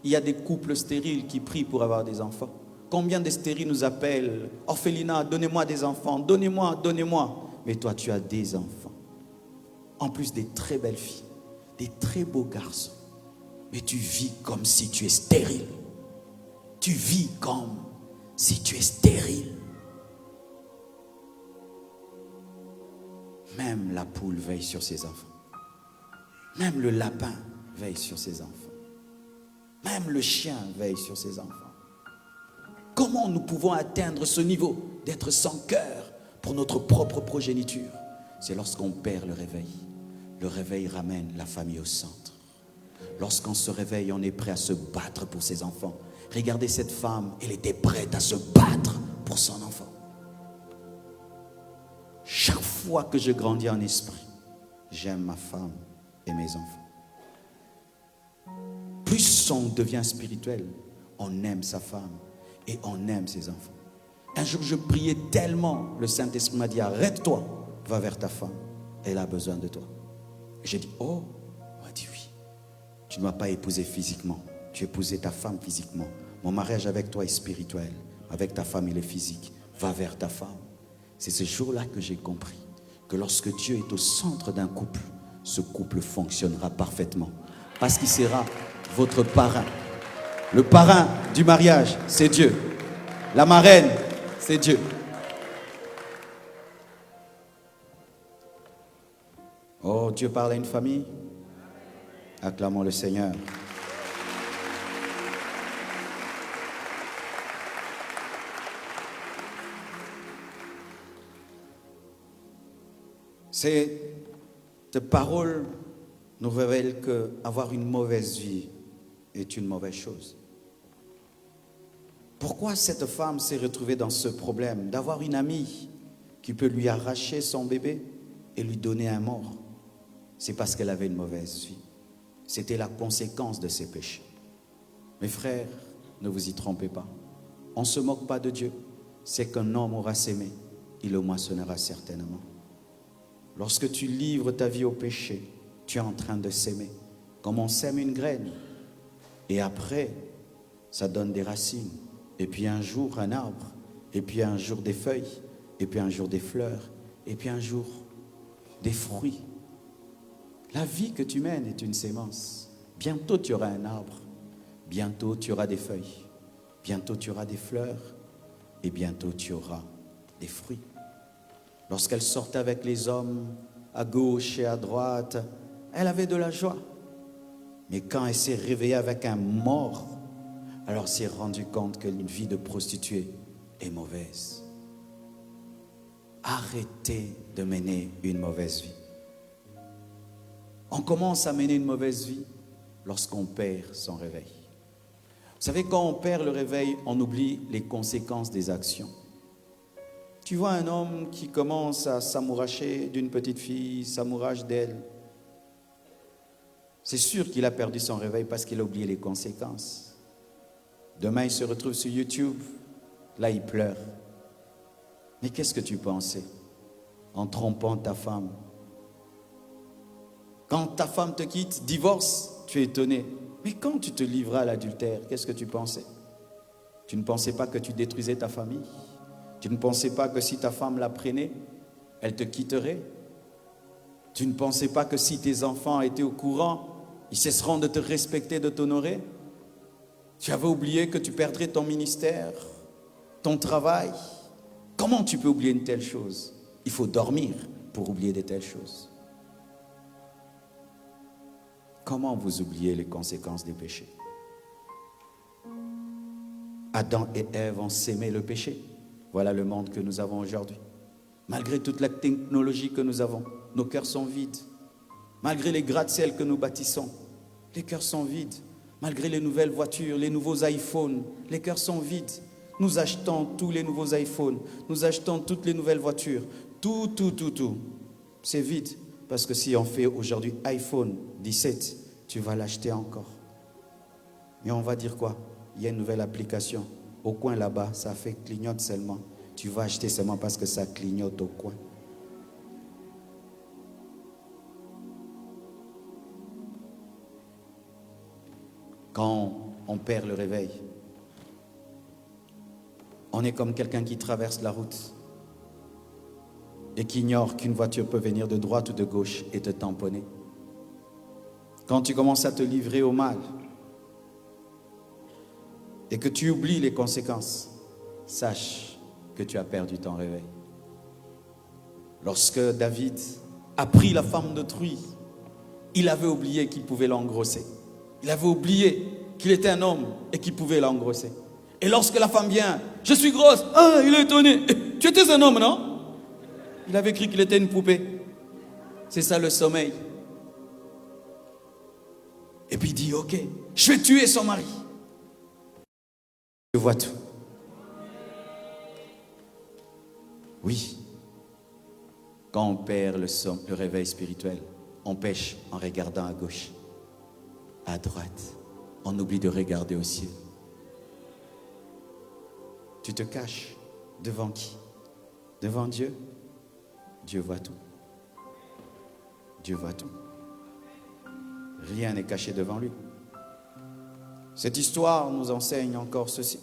Il y a des couples stériles qui prient pour avoir des enfants. Combien de stériles nous appellent? Orphelinat, donnez-moi des enfants, donnez-moi, donnez-moi. Mais toi, tu as des enfants. En plus des très belles filles, des très beaux garçons. Mais tu vis comme si tu es stérile. Tu vis comme si tu es stérile. Même la poule veille sur ses enfants. Même le lapin veille sur ses enfants. Même le chien veille sur ses enfants. Comment nous pouvons atteindre ce niveau d'être sans cœur pour notre propre progéniture? C'est lorsqu'on perd le réveil. Le réveil ramène la famille au centre. Lorsqu'on se réveille, on est prêt à se battre pour ses enfants. Regardez cette femme, elle était prête à se battre pour son enfant. Chaque fois que je grandis en esprit, j'aime ma femme et mes enfants. Plus on devient spirituel, on aime sa femme et on aime ses enfants. Un jour, je priais tellement, le Saint-Esprit m'a dit, arrête-toi, va vers ta femme, elle a besoin de toi. J'ai dit, oh, il m'a dit oui. Tu ne m'as pas épousé physiquement, tu as épousé ta femme physiquement. Mon mariage avec toi est spirituel, avec ta femme il est physique. Va vers ta femme. C'est ce jour-là que j'ai compris que lorsque Dieu est au centre d'un couple, ce couple fonctionnera parfaitement. Parce qu'il sera votre parrain. Le parrain du mariage, c'est Dieu. La marraine, c'est Dieu. Oh, Dieu parle à une famille. Acclamons le Seigneur. Cette parole nous révèle qu'avoir une mauvaise vie est une mauvaise chose. Pourquoi cette femme s'est retrouvée dans ce problème d'avoir une amie qui peut lui arracher son bébé et lui donner un mort? C'est parce qu'elle avait une mauvaise vie. C'était la conséquence de ses péchés. Mes frères, ne vous y trompez pas. On ne se moque pas de Dieu. C'est qu'un homme aura sémé, il le moissonnera certainement. Lorsque tu livres ta vie au péché, tu es en train de s'aimer. Comme on sème une graine. Et après, ça donne des racines. Et puis un jour, un arbre. Et puis un jour, des feuilles. Et puis un jour, des fleurs. Et puis un jour, des fruits. La vie que tu mènes est une sémence. Bientôt, tu auras un arbre. Bientôt, tu auras des feuilles. Bientôt, tu auras des fleurs. Et bientôt, tu auras des fruits. Lorsqu'elle sortait avec les hommes à gauche et à droite, elle avait de la joie. Mais quand elle s'est réveillée avec un mort, alors elle s'est rendue compte qu'une vie de prostituée est mauvaise. Arrêtez de mener une mauvaise vie. On commence à mener une mauvaise vie lorsqu'on perd son réveil. Vous savez, quand on perd le réveil, on oublie les conséquences des actions. Tu vois un homme qui commence à s'amouracher d'une petite fille, s'amourache d'elle. C'est sûr qu'il a perdu son réveil parce qu'il a oublié les conséquences. Demain, il se retrouve sur YouTube. Là, il pleure. Mais qu'est-ce que tu pensais en trompant ta femme? Quand ta femme te quitte, divorce, tu es étonné. Mais quand tu te livras à l'adultère, qu'est-ce que tu pensais? Tu ne pensais pas que tu détruisais ta famille? Tu ne pensais pas que si ta femme la prenait, elle te quitterait? Tu ne pensais pas que si tes enfants étaient au courant, ils cesseront de te respecter, de t'honorer? Tu avais oublié que tu perdrais ton ministère, ton travail? Comment tu peux oublier une telle chose? Il faut dormir pour oublier de telles choses. Comment vous oubliez les conséquences des péchés? Adam et Ève ont sémé le péché. Voilà le monde que nous avons aujourd'hui. Malgré toute la technologie que nous avons, nos cœurs sont vides. Malgré les gratte-ciel que nous bâtissons, les cœurs sont vides. Malgré les nouvelles voitures, les nouveaux iPhones, les cœurs sont vides. Nous achetons tous les nouveaux iPhones, nous achetons toutes les nouvelles voitures. Tout. C'est vide. Parce que si on fait aujourd'hui iPhone 17, tu vas l'acheter encore. Mais on va dire quoi? Il y a une nouvelle application. Au coin là-bas, ça fait clignote seulement. Tu vas acheter seulement parce que ça clignote au coin. Quand on perd le réveil, on est comme quelqu'un qui traverse la route et qui ignore qu'une voiture peut venir de droite ou de gauche et te tamponner. Quand tu commences à te livrer au mal et que tu oublies les conséquences, sache que tu as perdu ton réveil. Lorsque David a pris la femme d'autrui, il avait oublié qu'il pouvait l'engrosser. Il avait oublié qu'il était un homme et qu'il pouvait l'engrosser. Et lorsque la femme vient, je suis grosse. Ah, il est étonné. Tu étais un homme, non? Il avait cru qu'il était une poupée. C'est ça le sommeil. Et puis il dit, ok, je vais tuer son mari. Je vois tout. Oui. Quand on perd le réveil spirituel, on pêche en regardant à gauche, à droite. On oublie de regarder au ciel. Tu te caches devant qui? Devant Dieu? Dieu voit tout. Dieu voit tout. Rien n'est caché devant lui. Cette histoire nous enseigne encore ceci,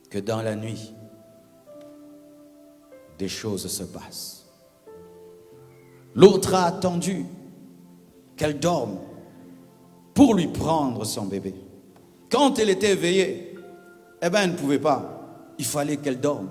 que dans la nuit, des choses se passent. L'autre a attendu qu'elle dorme pour lui prendre son bébé. Quand elle était éveillée, elle ne pouvait pas. Il fallait qu'elle dorme.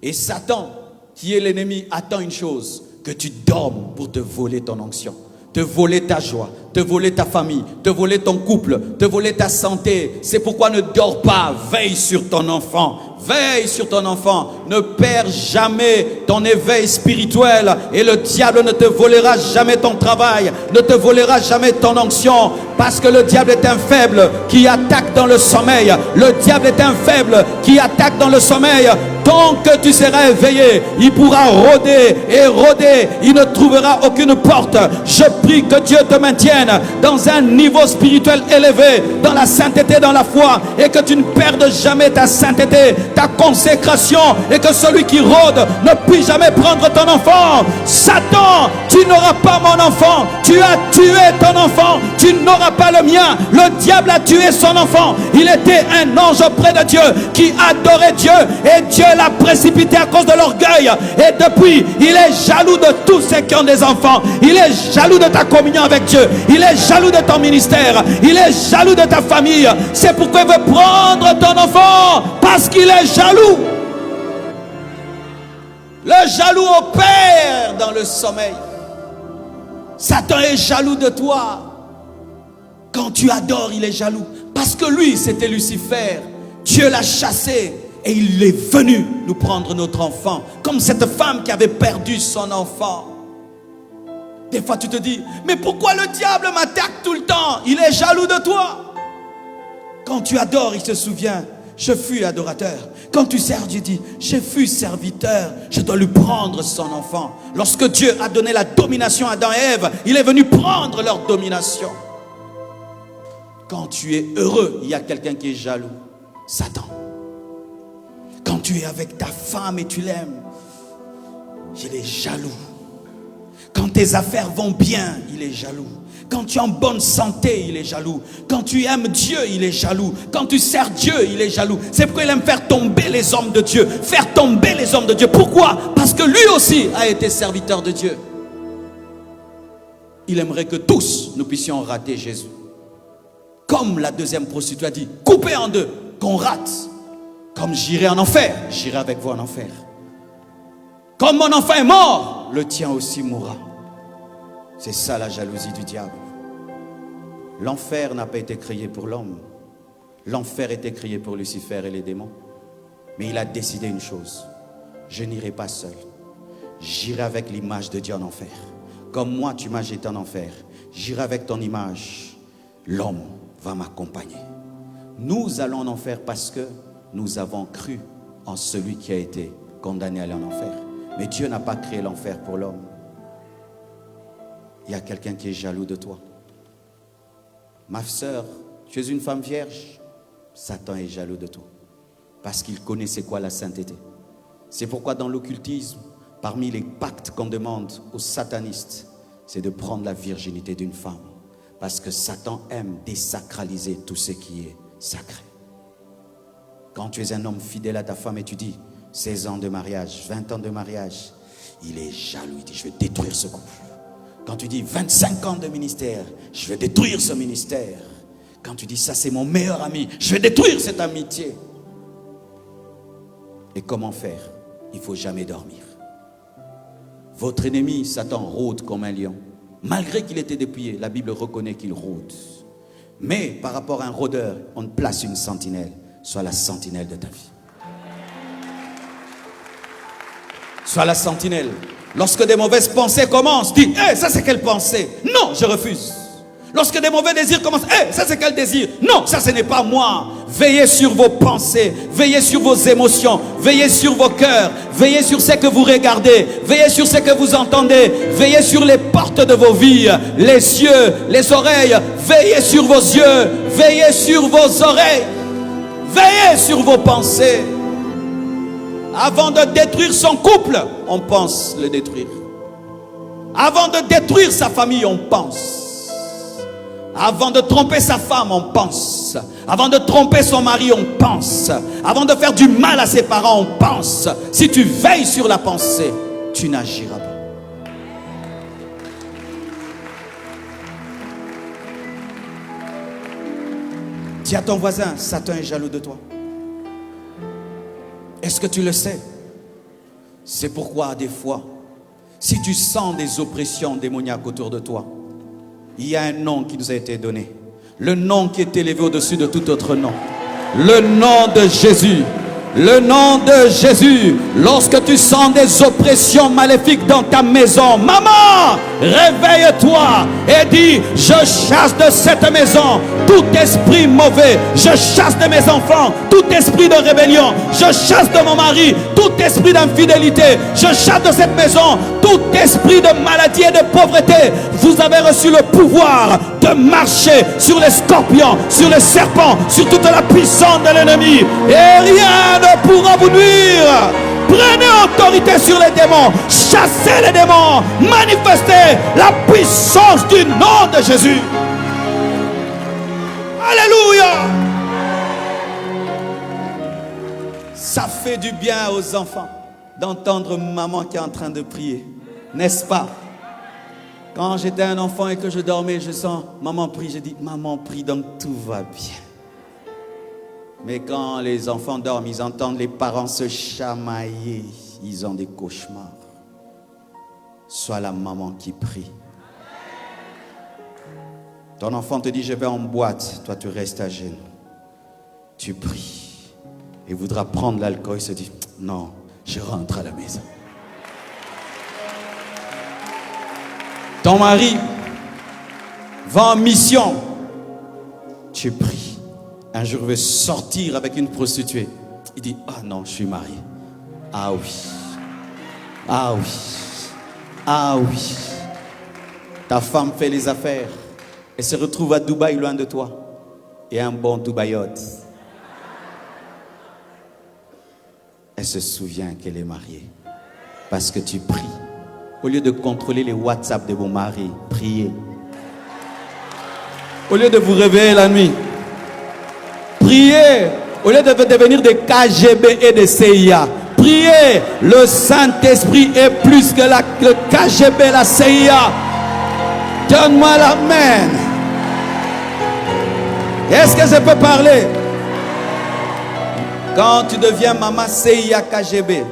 Et Satan, qui est l'ennemi, attend une chose, que tu dormes pour te voler ton onction, te voler ta joie, te voler ta famille, te voler ton couple, te voler ta santé. C'est pourquoi ne dors pas, veille sur ton enfant, Veille sur ton enfant. Ne perds jamais ton éveil spirituel. Et le diable ne te volera jamais ton travail. Ne te volera jamais ton onction. Parce que le diable est un faible qui attaque dans le sommeil. Le diable est un faible qui attaque dans le sommeil. Tant que tu seras éveillé, il pourra rôder et rôder. Il ne trouvera aucune porte. Je prie que Dieu te maintienne dans un niveau spirituel élevé, dans la sainteté, dans la foi, et que tu ne perdes jamais ta sainteté, ta consécration, et que celui qui rôde ne puisse jamais prendre ton enfant. Satan, tu n'auras pas mon enfant. Tu as tué ton enfant. Tu n'auras pas le mien. Le diable a tué son enfant. Il était un ange auprès de Dieu qui adorait Dieu, et Dieu l'a précipité à cause de l'orgueil. Et depuis, il est jaloux de tous ceux qui ont des enfants. Il est jaloux de ta communion avec Dieu. Il est jaloux de ton ministère. Il est jaloux de ta famille. C'est pourquoi il veut prendre ton enfant, parce qu'il est jaloux. Le jaloux opère dans le sommeil. Satan est jaloux de toi. Quand tu adores, il est jaloux. Parce que lui, c'était Lucifer. Dieu l'a chassé. Et il est venu nous prendre notre enfant. Comme cette femme qui avait perdu son enfant. Des fois tu te dis, mais pourquoi le diable m'attaque tout le temps? Il est jaloux de toi. Quand tu adores, il se souvient, je fus adorateur. Quand tu sers Dieu, dit, je fus serviteur. Je dois lui prendre son enfant. Lorsque Dieu a donné la domination à Adam et Ève, il est venu prendre leur domination. Quand tu es heureux, il y a quelqu'un qui est jaloux. Satan. Quand tu es avec ta femme et tu l'aimes, il est jaloux. Quand tes affaires vont bien, il est jaloux. Quand tu es en bonne santé, il est jaloux. Quand tu aimes Dieu, il est jaloux. Quand tu sers Dieu, il est jaloux. C'est pourquoi il aime faire tomber les hommes de Dieu. Faire tomber les hommes de Dieu. Pourquoi? Parce que lui aussi a été serviteur de Dieu. Il aimerait que tous nous puissions rater Jésus. Comme la deuxième prostituée a dit, coupez en deux, qu'on rate. Comme j'irai en enfer, j'irai avec vous en enfer. Comme mon enfant est mort, le tien aussi mourra. C'est ça la jalousie du diable. L'enfer n'a pas été créé pour l'homme. L'enfer était créé pour Lucifer et les démons. Mais il a décidé une chose. Je n'irai pas seul. J'irai avec l'image de Dieu en enfer. Comme moi tu m'as jeté en enfer, j'irai avec ton image. L'homme va m'accompagner. Nous allons en enfer parce que nous avons cru en celui qui a été condamné à aller en enfer. Mais Dieu n'a pas créé l'enfer pour l'homme. Il y a quelqu'un qui est jaloux de toi. Ma sœur, tu es une femme vierge. Satan est jaloux de toi. Parce qu'il connaît c'est quoi la sainteté. C'est pourquoi dans l'occultisme, parmi les pactes qu'on demande aux satanistes, c'est de prendre la virginité d'une femme. Parce que Satan aime désacraliser tout ce qui est sacré. Quand tu es un homme fidèle à ta femme et tu dis 16 ans de mariage, 20 ans de mariage, il est jaloux, il dit je vais détruire ce couple. Quand tu dis 25 ans de ministère, je vais détruire ce ministère. Quand tu dis ça c'est mon meilleur ami, je vais détruire cette amitié. Et comment faire? Il ne faut jamais dormir. Votre ennemi, Satan, rôde comme un lion. Malgré qu'il était dépouillé, la Bible reconnaît qu'il rôde. Mais par rapport à un rôdeur, on place une sentinelle. Sois la sentinelle de ta vie. Sois la sentinelle. Lorsque des mauvaises pensées commencent, dis, ça c'est quelle pensée? Non, je refuse. Lorsque des mauvais désirs commencent, ça c'est quel désir? Non, ça ce n'est pas moi. Veillez sur vos pensées, veillez sur vos émotions, veillez sur vos cœurs, veillez sur ce que vous regardez, veillez sur ce que vous entendez, veillez sur les portes de vos vies, les yeux, les oreilles, veillez sur vos yeux, veillez sur vos oreilles, veillez sur vos pensées. Avant de détruire son couple, on pense le détruire. Avant de détruire sa famille, on pense. Avant de tromper sa femme, on pense. Avant de tromper son mari, on pense. Avant de faire du mal à ses parents, on pense. Si tu veilles sur la pensée, tu n'agiras pas. Dis à ton voisin, Satan est jaloux de toi. Est-ce que tu le sais? C'est pourquoi des fois, si tu sens des oppressions démoniaques autour de toi, il y a un nom qui nous a été donné. Le nom qui est élevé au-dessus de tout autre nom. Le nom de Jésus. le nom de Jésus. Lorsque tu sens des oppressions maléfiques dans ta maison, maman, réveille-toi et dis, je chasse de cette maison tout esprit mauvais. Je chasse de mes enfants tout esprit de rébellion. Je chasse de mon mari tout esprit d'infidélité. Je chasse de cette maison tout esprit de maladie et de pauvreté. Vous avez reçu le pouvoir de marcher sur les scorpions, sur les serpents, sur toute la puissance de l'ennemi. Et rien ne pourra vous nuire. Prenez autorité sur les démons. Chassez les démons. Manifestez la puissance du nom de Jésus. Alléluia. Ça fait du bien aux enfants d'entendre maman qui est en train de prier. N'est-ce pas? Quand j'étais un enfant et que je dormais, je sens maman prie. Je dis maman prie, donc tout va bien. Mais quand les enfants dorment, ils entendent les parents se chamailler. Ils ont des cauchemars. Sois la maman qui prie. Ton enfant te dit je vais en boîte. Toi tu restes à genoux. Tu pries. Il voudra prendre l'alcool. Il se dit non, je rentre à la maison. Ton mari va en mission. Tu pries. Un jour, il veut sortir avec une prostituée. Il dit, ah non, je suis marié. Ah oui. Ah oui. Ah oui. Ta femme fait les affaires. Elle se retrouve à Dubaï, loin de toi. Et un bon Dubaïote. Elle se souvient qu'elle est mariée. Parce que tu pries. Au lieu de contrôler les WhatsApp de vos maris, priez. Au lieu de vous réveiller la nuit, priez. Au lieu de devenir des KGB et des CIA, priez. Le Saint-Esprit est plus que le KGB et la CIA. Donne-moi l'amen. Est-ce que je peux parler? Quand tu deviens maman CIA KGB,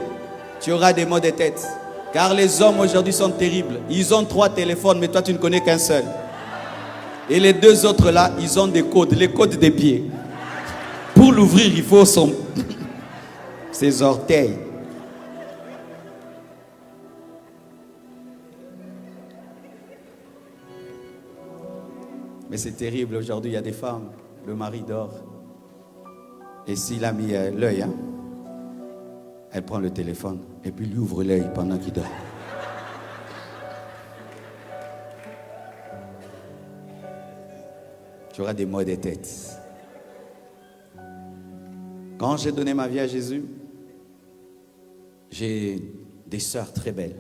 tu auras des maux de tête. Car les hommes aujourd'hui sont terribles. Ils ont 3 téléphones, mais toi tu ne connais qu'un seul. Et les 2 autres là, ils ont des codes, les codes des pieds. Pour l'ouvrir, il faut ses orteils. Mais c'est terrible, aujourd'hui il y a des femmes, le mari dort. Et s'il a mis l'œil, elle prend le téléphone et puis lui ouvre l'œil pendant qu'il dort. Tu auras des maux de tête. Quand j'ai donné ma vie à Jésus, j'ai des sœurs très belles.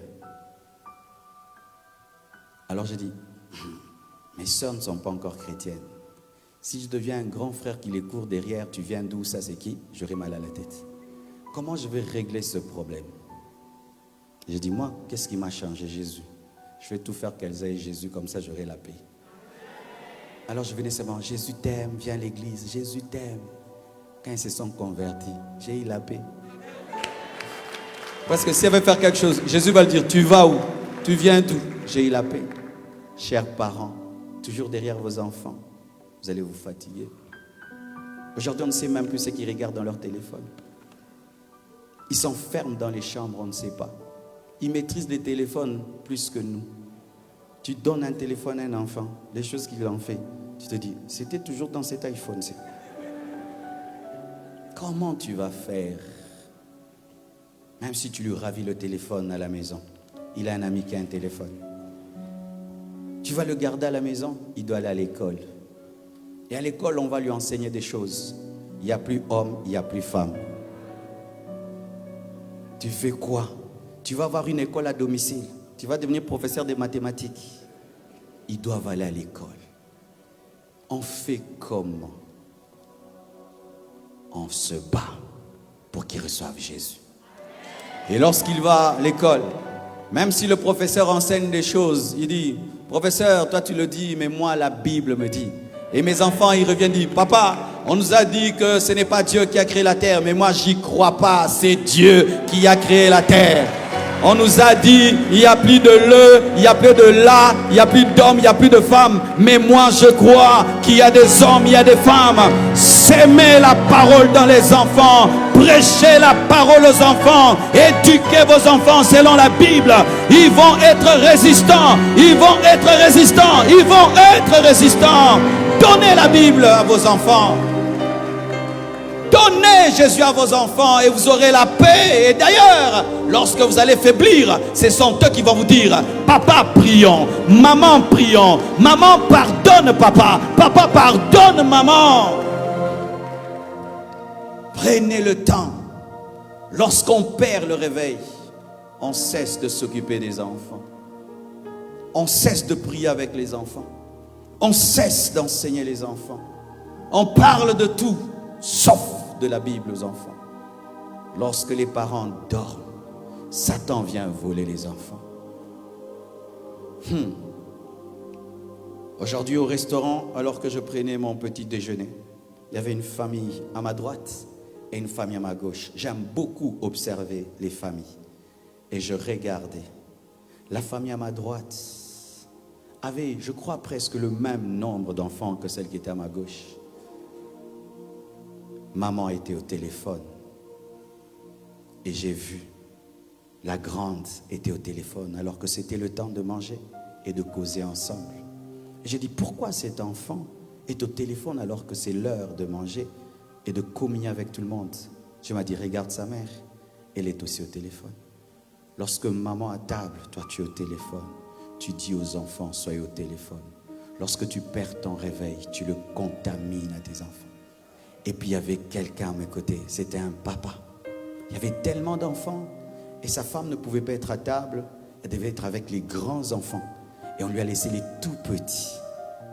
Alors j'ai dit, mes sœurs ne sont pas encore chrétiennes. Si je deviens un grand frère qui les court derrière, tu viens d'où, ça c'est qui? J'aurai mal à la tête. Comment je vais régler ce problème? J'ai dit, moi, qu'est-ce qui m'a changé? Jésus. Je vais tout faire qu'elles aient Jésus, comme ça j'aurai la paix. Alors je venais seulement, Jésus t'aime, viens à l'église, Jésus t'aime. Quand ils se sont convertis, j'ai eu la paix. Parce que si elle veut faire quelque chose, Jésus va le dire, tu vas où? Tu viens d'où? J'ai eu la paix. Chers parents, toujours derrière vos enfants, vous allez vous fatiguer. Aujourd'hui, on ne sait même plus ce qu'ils regardent dans leur téléphone. Ils s'enferment dans les chambres, on ne sait pas. Ils maîtrisent les téléphones plus que nous. Tu donnes un téléphone à un enfant, les choses qu'il en fait. Tu te dis, c'était toujours dans cet iPhone. Comment tu vas faire? Même si tu lui ravis le téléphone à la maison, il a un ami qui a un téléphone. Tu vas le garder à la maison, il doit aller à l'école. Et à l'école, on va lui enseigner des choses. Il n'y a plus homme, il n'y a plus femme. Tu fais quoi? Tu vas avoir une école à domicile. Tu vas devenir professeur de mathématiques. Ils doivent aller à l'école. On fait comment? On se bat pour qu'ils reçoivent Jésus. Et lorsqu'il va à l'école, même si le professeur enseigne des choses, il dit, professeur, toi tu le dis, mais moi la Bible me dit. Et mes enfants, ils reviennent dire, papa, on nous a dit que ce n'est pas Dieu qui a créé la terre, mais moi j'y crois pas, c'est Dieu qui a créé la terre. On nous a dit, il n'y a plus de le, il n'y a plus de là, il n'y a plus d'hommes, il n'y a plus de femmes. Mais moi, je crois qu'il y a des hommes, il y a des femmes. S'aimer la parole dans les enfants, Prêchez la parole aux enfants. Éduquez vos enfants selon la Bible. Ils vont être résistants. Ils vont être résistants. Ils vont être résistants. Donnez la Bible à vos enfants. Donnez Jésus à vos enfants et vous aurez la paix. Et d'ailleurs, lorsque vous allez faiblir, ce sont eux qui vont vous dire: papa, prions. Maman, prions. Maman, pardonne papa. Papa, pardonne maman. Prenez le temps. Lorsqu'on perd le réveil, on cesse de s'occuper des enfants. On cesse de prier avec les enfants. On cesse d'enseigner les enfants. On parle de tout, sauf de la Bible aux enfants. Lorsque les parents dorment, Satan vient voler les enfants. Aujourd'hui au restaurant, alors que je prenais mon petit déjeuner, il y avait une famille à ma droite et une famille à ma gauche. J'aime beaucoup observer les familles. Et je regardais. La famille à ma droite avait, je crois, presque le même nombre d'enfants que celle qui était à ma gauche. Maman était au téléphone. Et j'ai vu, la grande était au téléphone alors que c'était le temps de manger et de causer ensemble. Et j'ai dit, pourquoi cet enfant est au téléphone alors que c'est l'heure de manger et de communier avec tout le monde? Je m'ai dit, regarde sa mère, elle est aussi au téléphone. Lorsque maman à table, toi tu es au téléphone, tu dis aux enfants, soyez au téléphone. Lorsque tu perds ton réveil, tu le contamines à tes enfants. Et puis il y avait quelqu'un à mes côtés, c'était un papa. Il y avait tellement d'enfants et sa femme ne pouvait pas être à table, elle devait être avec les grands enfants. Et on lui a laissé les tout petits.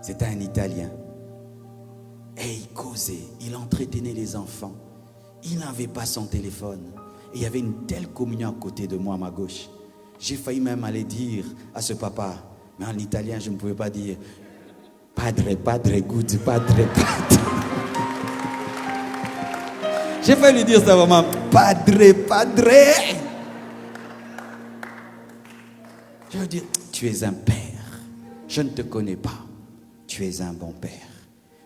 C'était un Italien. Et il causait, il entretenait les enfants. Il n'avait pas son téléphone. Et il y avait une telle communion à côté de moi, à ma gauche. J'ai failli même aller dire à ce papa, mais en italien, je ne pouvais pas dire Padre, padre, good, padre, padre. J'ai failli lui dire ça vraiment, Padre, padre. Je veux dire, tu es un père. Je ne te connais pas. Tu es un bon père.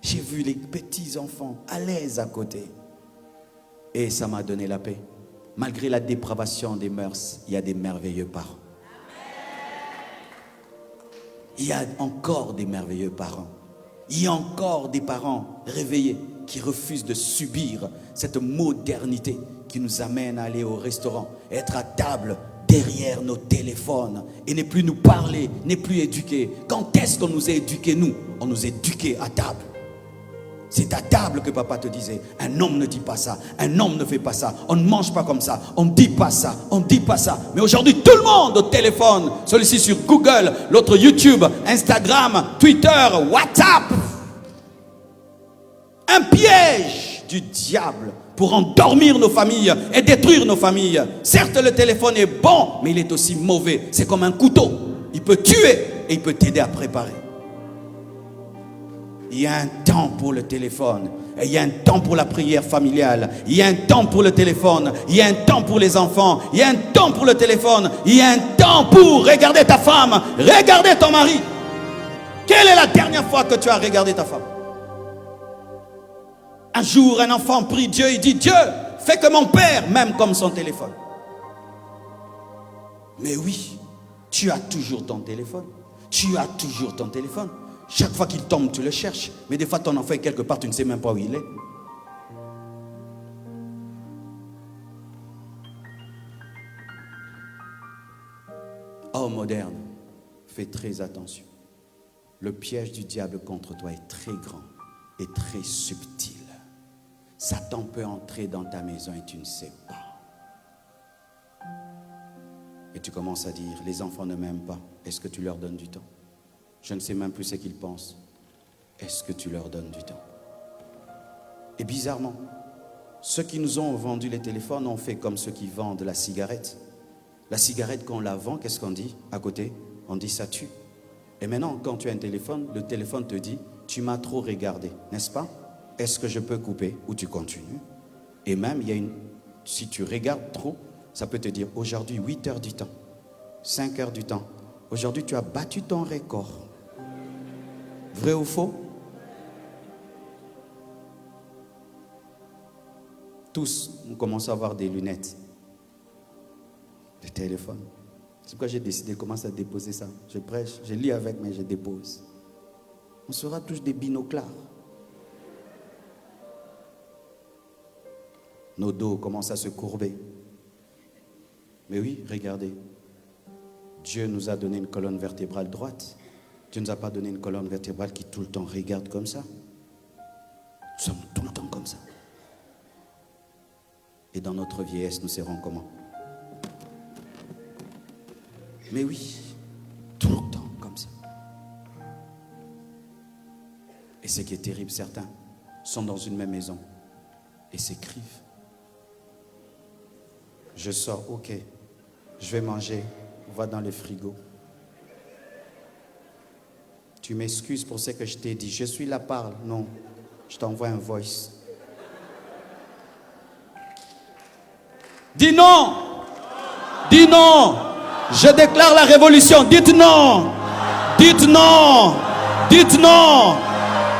J'ai vu les petits enfants à l'aise à côté. Et ça m'a donné la paix. Malgré la dépravation des mœurs, il y a des merveilleux parents. Il y a encore des merveilleux parents. Il y a encore des parents réveillés qui refusent de subir cette modernité qui nous amène à aller au restaurant, être à table derrière nos téléphones et ne plus nous parler, ne plus éduquer. Quand est-ce qu'on nous a éduqués, nous? On nous a éduqués à table. C'est à table que papa te disait, un homme ne dit pas ça, un homme ne fait pas ça, on ne mange pas comme ça, on ne dit pas ça, on ne dit pas ça. Mais aujourd'hui, tout le monde au téléphone, celui-ci sur Google, l'autre YouTube, Instagram, Twitter, WhatsApp. Un piège du diable pour endormir nos familles et détruire nos familles. Certes, le téléphone est bon, mais il est aussi mauvais. C'est comme un couteau. Il peut tuer et il peut t'aider à préparer. Il y a un temps pour le téléphone. Et il y a un temps pour la prière familiale. Il y a un temps pour le téléphone. Il y a un temps pour les enfants. Il y a un temps pour le téléphone. Il y a un temps pour regarder ta femme, regarder ton mari. Quelle est la dernière fois que tu as regardé ta femme? Un jour, un enfant prie Dieu, il dit, Dieu, fais que mon père m'aime comme son téléphone. Mais oui, tu as toujours ton téléphone. Tu as toujours ton téléphone. Chaque fois qu'il tombe, tu le cherches. Mais des fois, ton enfant est quelque part, tu ne sais même pas où il est. Oh, moderne, fais très attention. Le piège du diable contre toi est très grand et très subtil. Satan peut entrer dans ta maison et tu ne sais pas. Et tu commences à dire, les enfants ne m'aiment pas. Est-ce que tu leur donnes du temps? Je ne sais même plus ce qu'ils pensent. Est-ce que tu leur donnes du temps? Et bizarrement, ceux qui nous ont vendu les téléphones ont fait comme ceux qui vendent la cigarette. La cigarette, quand on la vend, qu'est-ce qu'on dit à côté? On dit ça tue. Et maintenant, quand tu as un téléphone, le téléphone te dit, tu m'as trop regardé, n'est-ce pas? Est-ce que je peux couper ou tu continues? Et même, si tu regardes trop, ça peut te dire, aujourd'hui, 8 heures du temps, 5 heures du temps. Aujourd'hui, tu as battu ton record. Vrai ou faux? Tous ont commencé à avoir des lunettes. Le téléphone. C'est pourquoi j'ai décidé de commencer à déposer ça. Je prêche, je lis avec, mais je dépose. On sera tous des binoclars. Nos dos commencent à se courber. Mais oui, regardez. Dieu nous a donné une colonne vertébrale droite. Dieu ne nous a pas donné une colonne vertébrale qui tout le temps regarde comme ça. Nous sommes tout le temps comme ça. Et dans notre vieillesse, nous serons comment? Mais oui, tout le temps comme ça. Et ce qui est terrible, certains sont dans une même maison et s'écrivent. Je sors, ok, je vais manger, on va dans le frigo. Tu m'excuses pour ce que je t'ai dit. Je suis là, parle. Non, je t'envoie un voice. Dis non. Dis non. Je déclare la révolution. Dites non. Dites non. Dites non.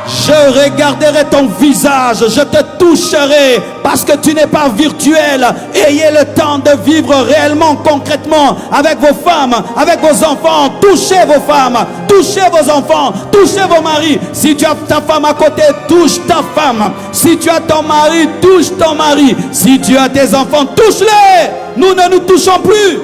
Je regarderai ton visage, je te toucherai parce que tu n'es pas virtuel. Ayez le temps de vivre réellement, concrètement avec vos femmes, avec vos enfants. Touchez vos femmes, touchez vos enfants, touchez vos maris. Si tu as ta femme à côté, touche ta femme. Si tu as ton mari, touche ton mari. Si tu as tes enfants, touche-les. Nous ne nous touchons plus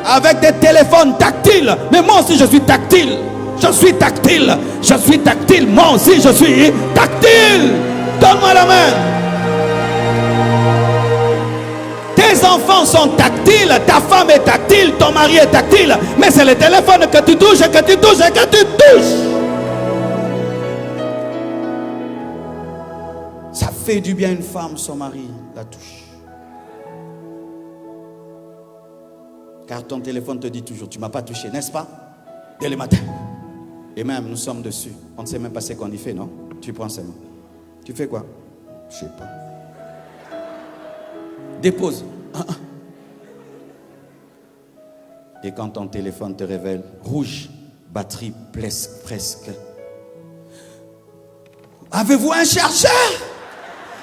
avec des téléphones tactiles. Mais moi aussi je suis tactile. Je suis tactile, je suis tactile, moi aussi je suis tactile. Donne-moi la main. Tes enfants sont tactiles, ta femme est tactile, ton mari est tactile, mais c'est le téléphone que tu touches et que tu touches et que tu touches. Ça fait du bien à une femme, son mari la touche. Car ton téléphone te dit toujours, tu ne m'as pas touché, n'est-ce pas? Dès le matin. Et même, nous sommes dessus. On ne sait même pas ce qu'on y fait, non? Tu prends seulement. Tu fais quoi? Je ne sais pas. Dépose. Et quand ton téléphone te révèle rouge, batterie presque. Avez-vous un chargeur?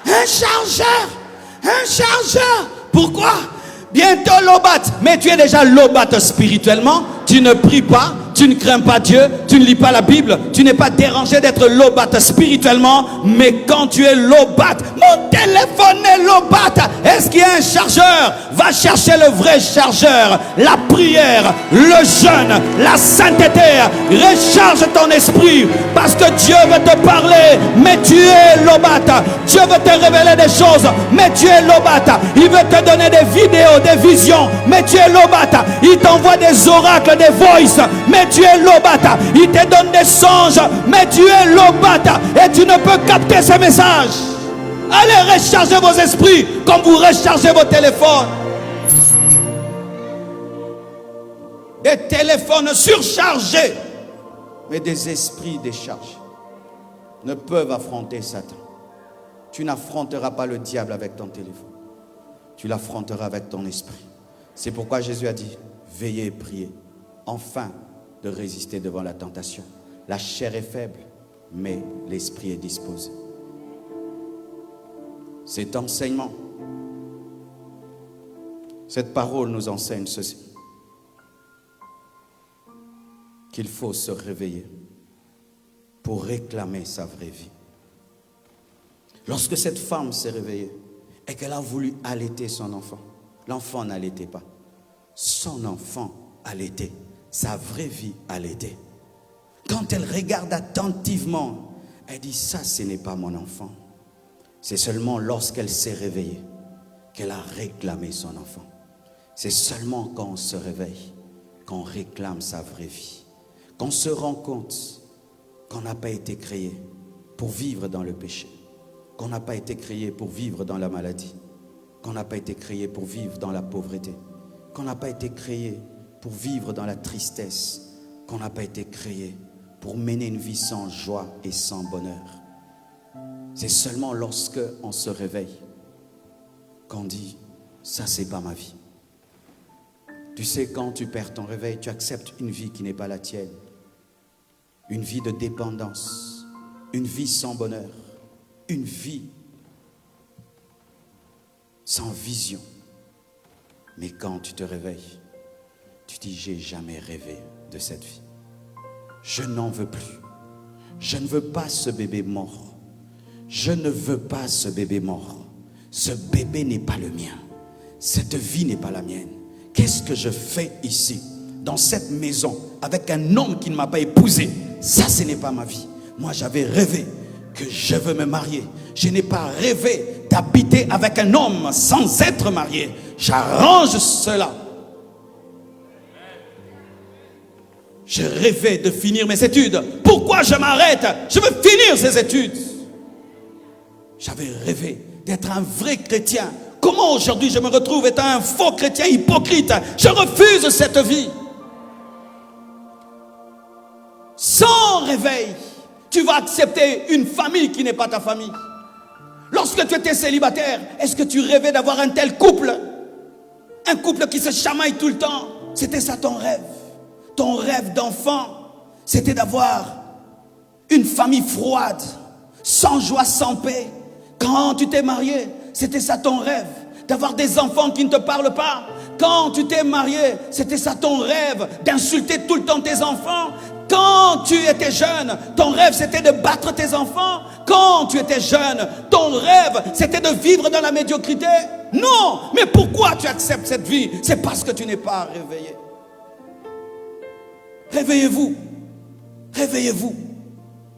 Un chargeur? Un chargeur? Pourquoi? Bientôt lobat. Mais tu es déjà lobat spirituellement. Tu ne pries pas. Tu ne crains pas Dieu, tu ne lis pas la Bible, tu n'es pas dérangé d'être lobat spirituellement, mais quand tu es lobat, mon téléphone est lobat. Est-ce qu'il y a un chargeur? Va chercher le vrai chargeur, la prière, le jeûne, la sainteté. Recharge ton esprit parce que Dieu veut te parler, mais tu es lobat. Dieu veut te révéler des choses, mais tu es lobat. Il veut te donner des vidéos, des visions, mais tu es lobat. Il t'envoie des oracles, des voices, mais tu es lobata. Il te donne des songes, mais tu es lobata. Et tu ne peux capter ces messages. Allez recharger vos esprits comme vous rechargez vos téléphones. Des téléphones surchargés, mais des esprits déchargés ne peuvent affronter Satan. Tu n'affronteras pas le diable avec ton téléphone. Tu l'affronteras avec ton esprit. C'est pourquoi Jésus a dit, veillez et priez. Enfin, de résister devant la tentation. La chair est faible, mais l'esprit est disposé. Cet enseignement, cette parole nous enseigne ceci. Qu'il faut se réveiller pour réclamer sa vraie vie. Lorsque cette femme s'est réveillée et qu'elle a voulu allaiter son enfant, l'enfant n'allaitait pas. Son enfant allaitait. Sa vraie vie allaitait. Quand elle regarde attentivement, elle dit, ça ce n'est pas mon enfant. C'est seulement lorsqu'elle s'est réveillée qu'elle a réclamé son enfant. C'est seulement quand on se réveille qu'on réclame sa vraie vie. Qu'on se rend compte qu'on n'a pas été créé pour vivre dans le péché. Qu'on n'a pas été créé pour vivre dans la maladie. Qu'on n'a pas été créé pour vivre dans la pauvreté. Qu'on n'a pas été créé pour vivre dans la tristesse, qu'on n'a pas été créé pour mener une vie sans joie et sans bonheur. C'est seulement lorsque on se réveille qu'on dit, ça c'est pas ma vie. Tu sais, quand tu perds ton réveil, tu acceptes une vie qui n'est pas la tienne. Une vie de dépendance, une vie sans bonheur, une vie sans vision. Mais quand tu te réveilles, tu dis, j'ai jamais rêvé de cette vie. Je n'en veux plus. Je ne veux pas ce bébé mort. Je ne veux pas ce bébé mort. Ce bébé n'est pas le mien. Cette vie n'est pas la mienne. Qu'est-ce que je fais ici, dans cette maison, avec un homme qui ne m'a pas épousé? Ça, ce n'est pas ma vie. Moi, j'avais rêvé que je veux me marier. Je n'ai pas rêvé d'habiter avec un homme sans être marié. J'arrange cela. Je rêvais de finir mes études. Pourquoi je m'arrête? Je veux finir ces études. J'avais rêvé d'être un vrai chrétien. Comment aujourd'hui je me retrouve étant un faux chrétien hypocrite? Je refuse cette vie. Sans réveil, tu vas accepter une famille qui n'est pas ta famille. Lorsque tu étais célibataire, est-ce que tu rêvais d'avoir un tel couple? Un couple qui se chamaille tout le temps. C'était ça ton rêve. Ton rêve d'enfant, c'était d'avoir une famille froide, sans joie, sans paix. Quand tu t'es marié, c'était ça ton rêve, d'avoir des enfants qui ne te parlent pas. Quand tu t'es marié, c'était ça ton rêve, d'insulter tout le temps tes enfants. Quand tu étais jeune, ton rêve c'était de battre tes enfants. Quand tu étais jeune, ton rêve c'était de vivre dans la médiocrité. Non, mais pourquoi tu acceptes cette vie? C'est parce que tu n'es pas réveillé. Réveillez-vous, réveillez-vous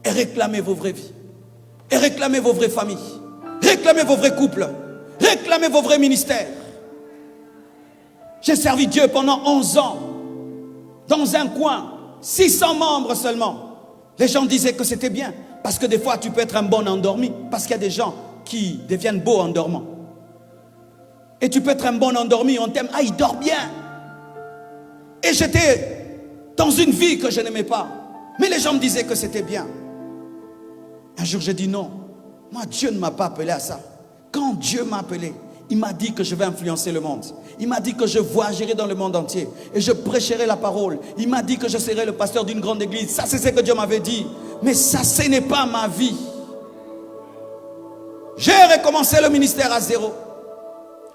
et réclamez vos vraies vies, et réclamez vos vraies familles, réclamez vos vrais couples, réclamez vos vrais ministères. J'ai servi Dieu pendant 11 ans, dans un coin, 600 membres seulement. Les gens disaient que c'était bien, parce que des fois tu peux être un bon endormi, parce qu'il y a des gens qui deviennent beaux en dormant. Et tu peux être un bon endormi, on t'aime, ah il dort bien. Et j'étais dans une vie que je n'aimais pas. Mais les gens me disaient que c'était bien. Un jour, j'ai dit non. Moi, Dieu ne m'a pas appelé à ça. Quand Dieu m'a appelé, il m'a dit que je vais influencer le monde. Il m'a dit que je voyagerai dans le monde entier. Et je prêcherai la parole. Il m'a dit que je serai le pasteur d'une grande église. Ça, c'est ce que Dieu m'avait dit. Mais ça, ce n'est pas ma vie. J'ai recommencé le ministère à zéro.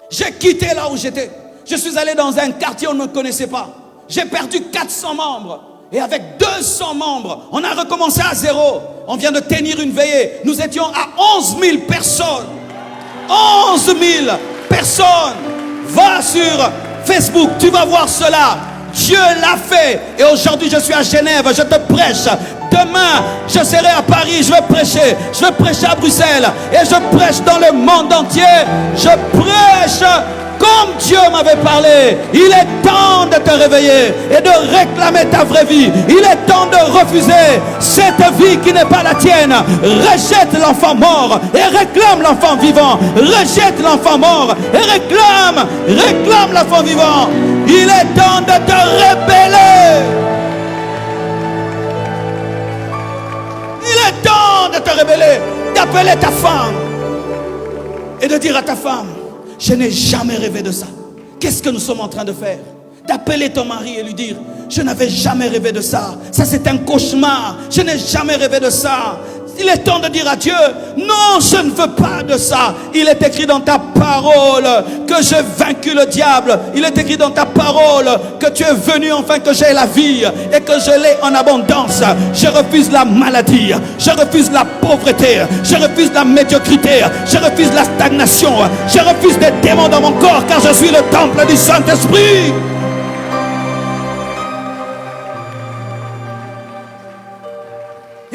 J'ai quitté là où j'étais. Je suis allé dans un quartier où on ne me connaissait pas. J'ai perdu 400 membres. Et avec 200 membres, on a recommencé à zéro. On vient de tenir une veillée. Nous étions à 11 000 personnes. 11 000 personnes. Va sur Facebook, tu vas voir cela. Dieu l'a fait. Et aujourd'hui, je suis à Genève, je te prêche. Demain, je serai à Paris, je vais prêcher. Je vais prêcher à Bruxelles. Et je prêche dans le monde entier. Je prêche comme Dieu m'avait parlé. Il est temps de te réveiller et de réclamer ta vraie vie. Il est temps de refuser cette vie qui n'est pas la tienne. Rejette l'enfant mort et réclame l'enfant vivant. Rejette l'enfant mort et réclame l'enfant vivant. Il est temps de te rebeller. Il est temps de te rebeller, d'appeler ta femme et de dire à ta femme: je n'ai jamais rêvé de ça. Qu'est-ce que nous sommes en train de faire? D'appeler ton mari et lui dire: je n'avais jamais rêvé de ça. Ça, c'est un cauchemar. Je n'ai jamais rêvé de ça. Il est temps de dire à Dieu: non, je ne veux pas de ça. Il est écrit dans ta parole que j'ai vaincu le diable. Il est écrit dans ta parole que tu es venu afin que j'aie la vie et que je l'ai en abondance. Je refuse la maladie. Je refuse la pauvreté. Je refuse la médiocrité. Je refuse la stagnation. Je refuse des démons dans mon corps, car je suis le temple du Saint-Esprit.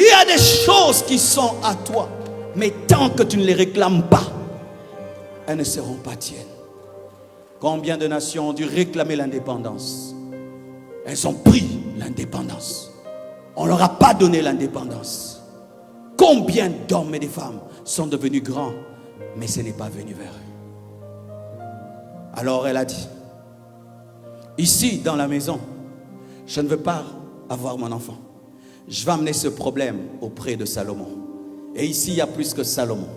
Il y a des choses qui sont à toi, mais tant que tu ne les réclames pas, elles ne seront pas tiennes. Combien de nations ont dû réclamer l'indépendance? Elles ont pris l'indépendance. On ne leur a pas donné l'indépendance. Combien d'hommes et de femmes sont devenus grands, mais ce n'est pas venu vers eux. Alors elle a dit: ici dans la maison, je ne veux pas avoir mon enfant. Je vais amener ce problème auprès de Salomon. Et ici, il y a plus que Salomon.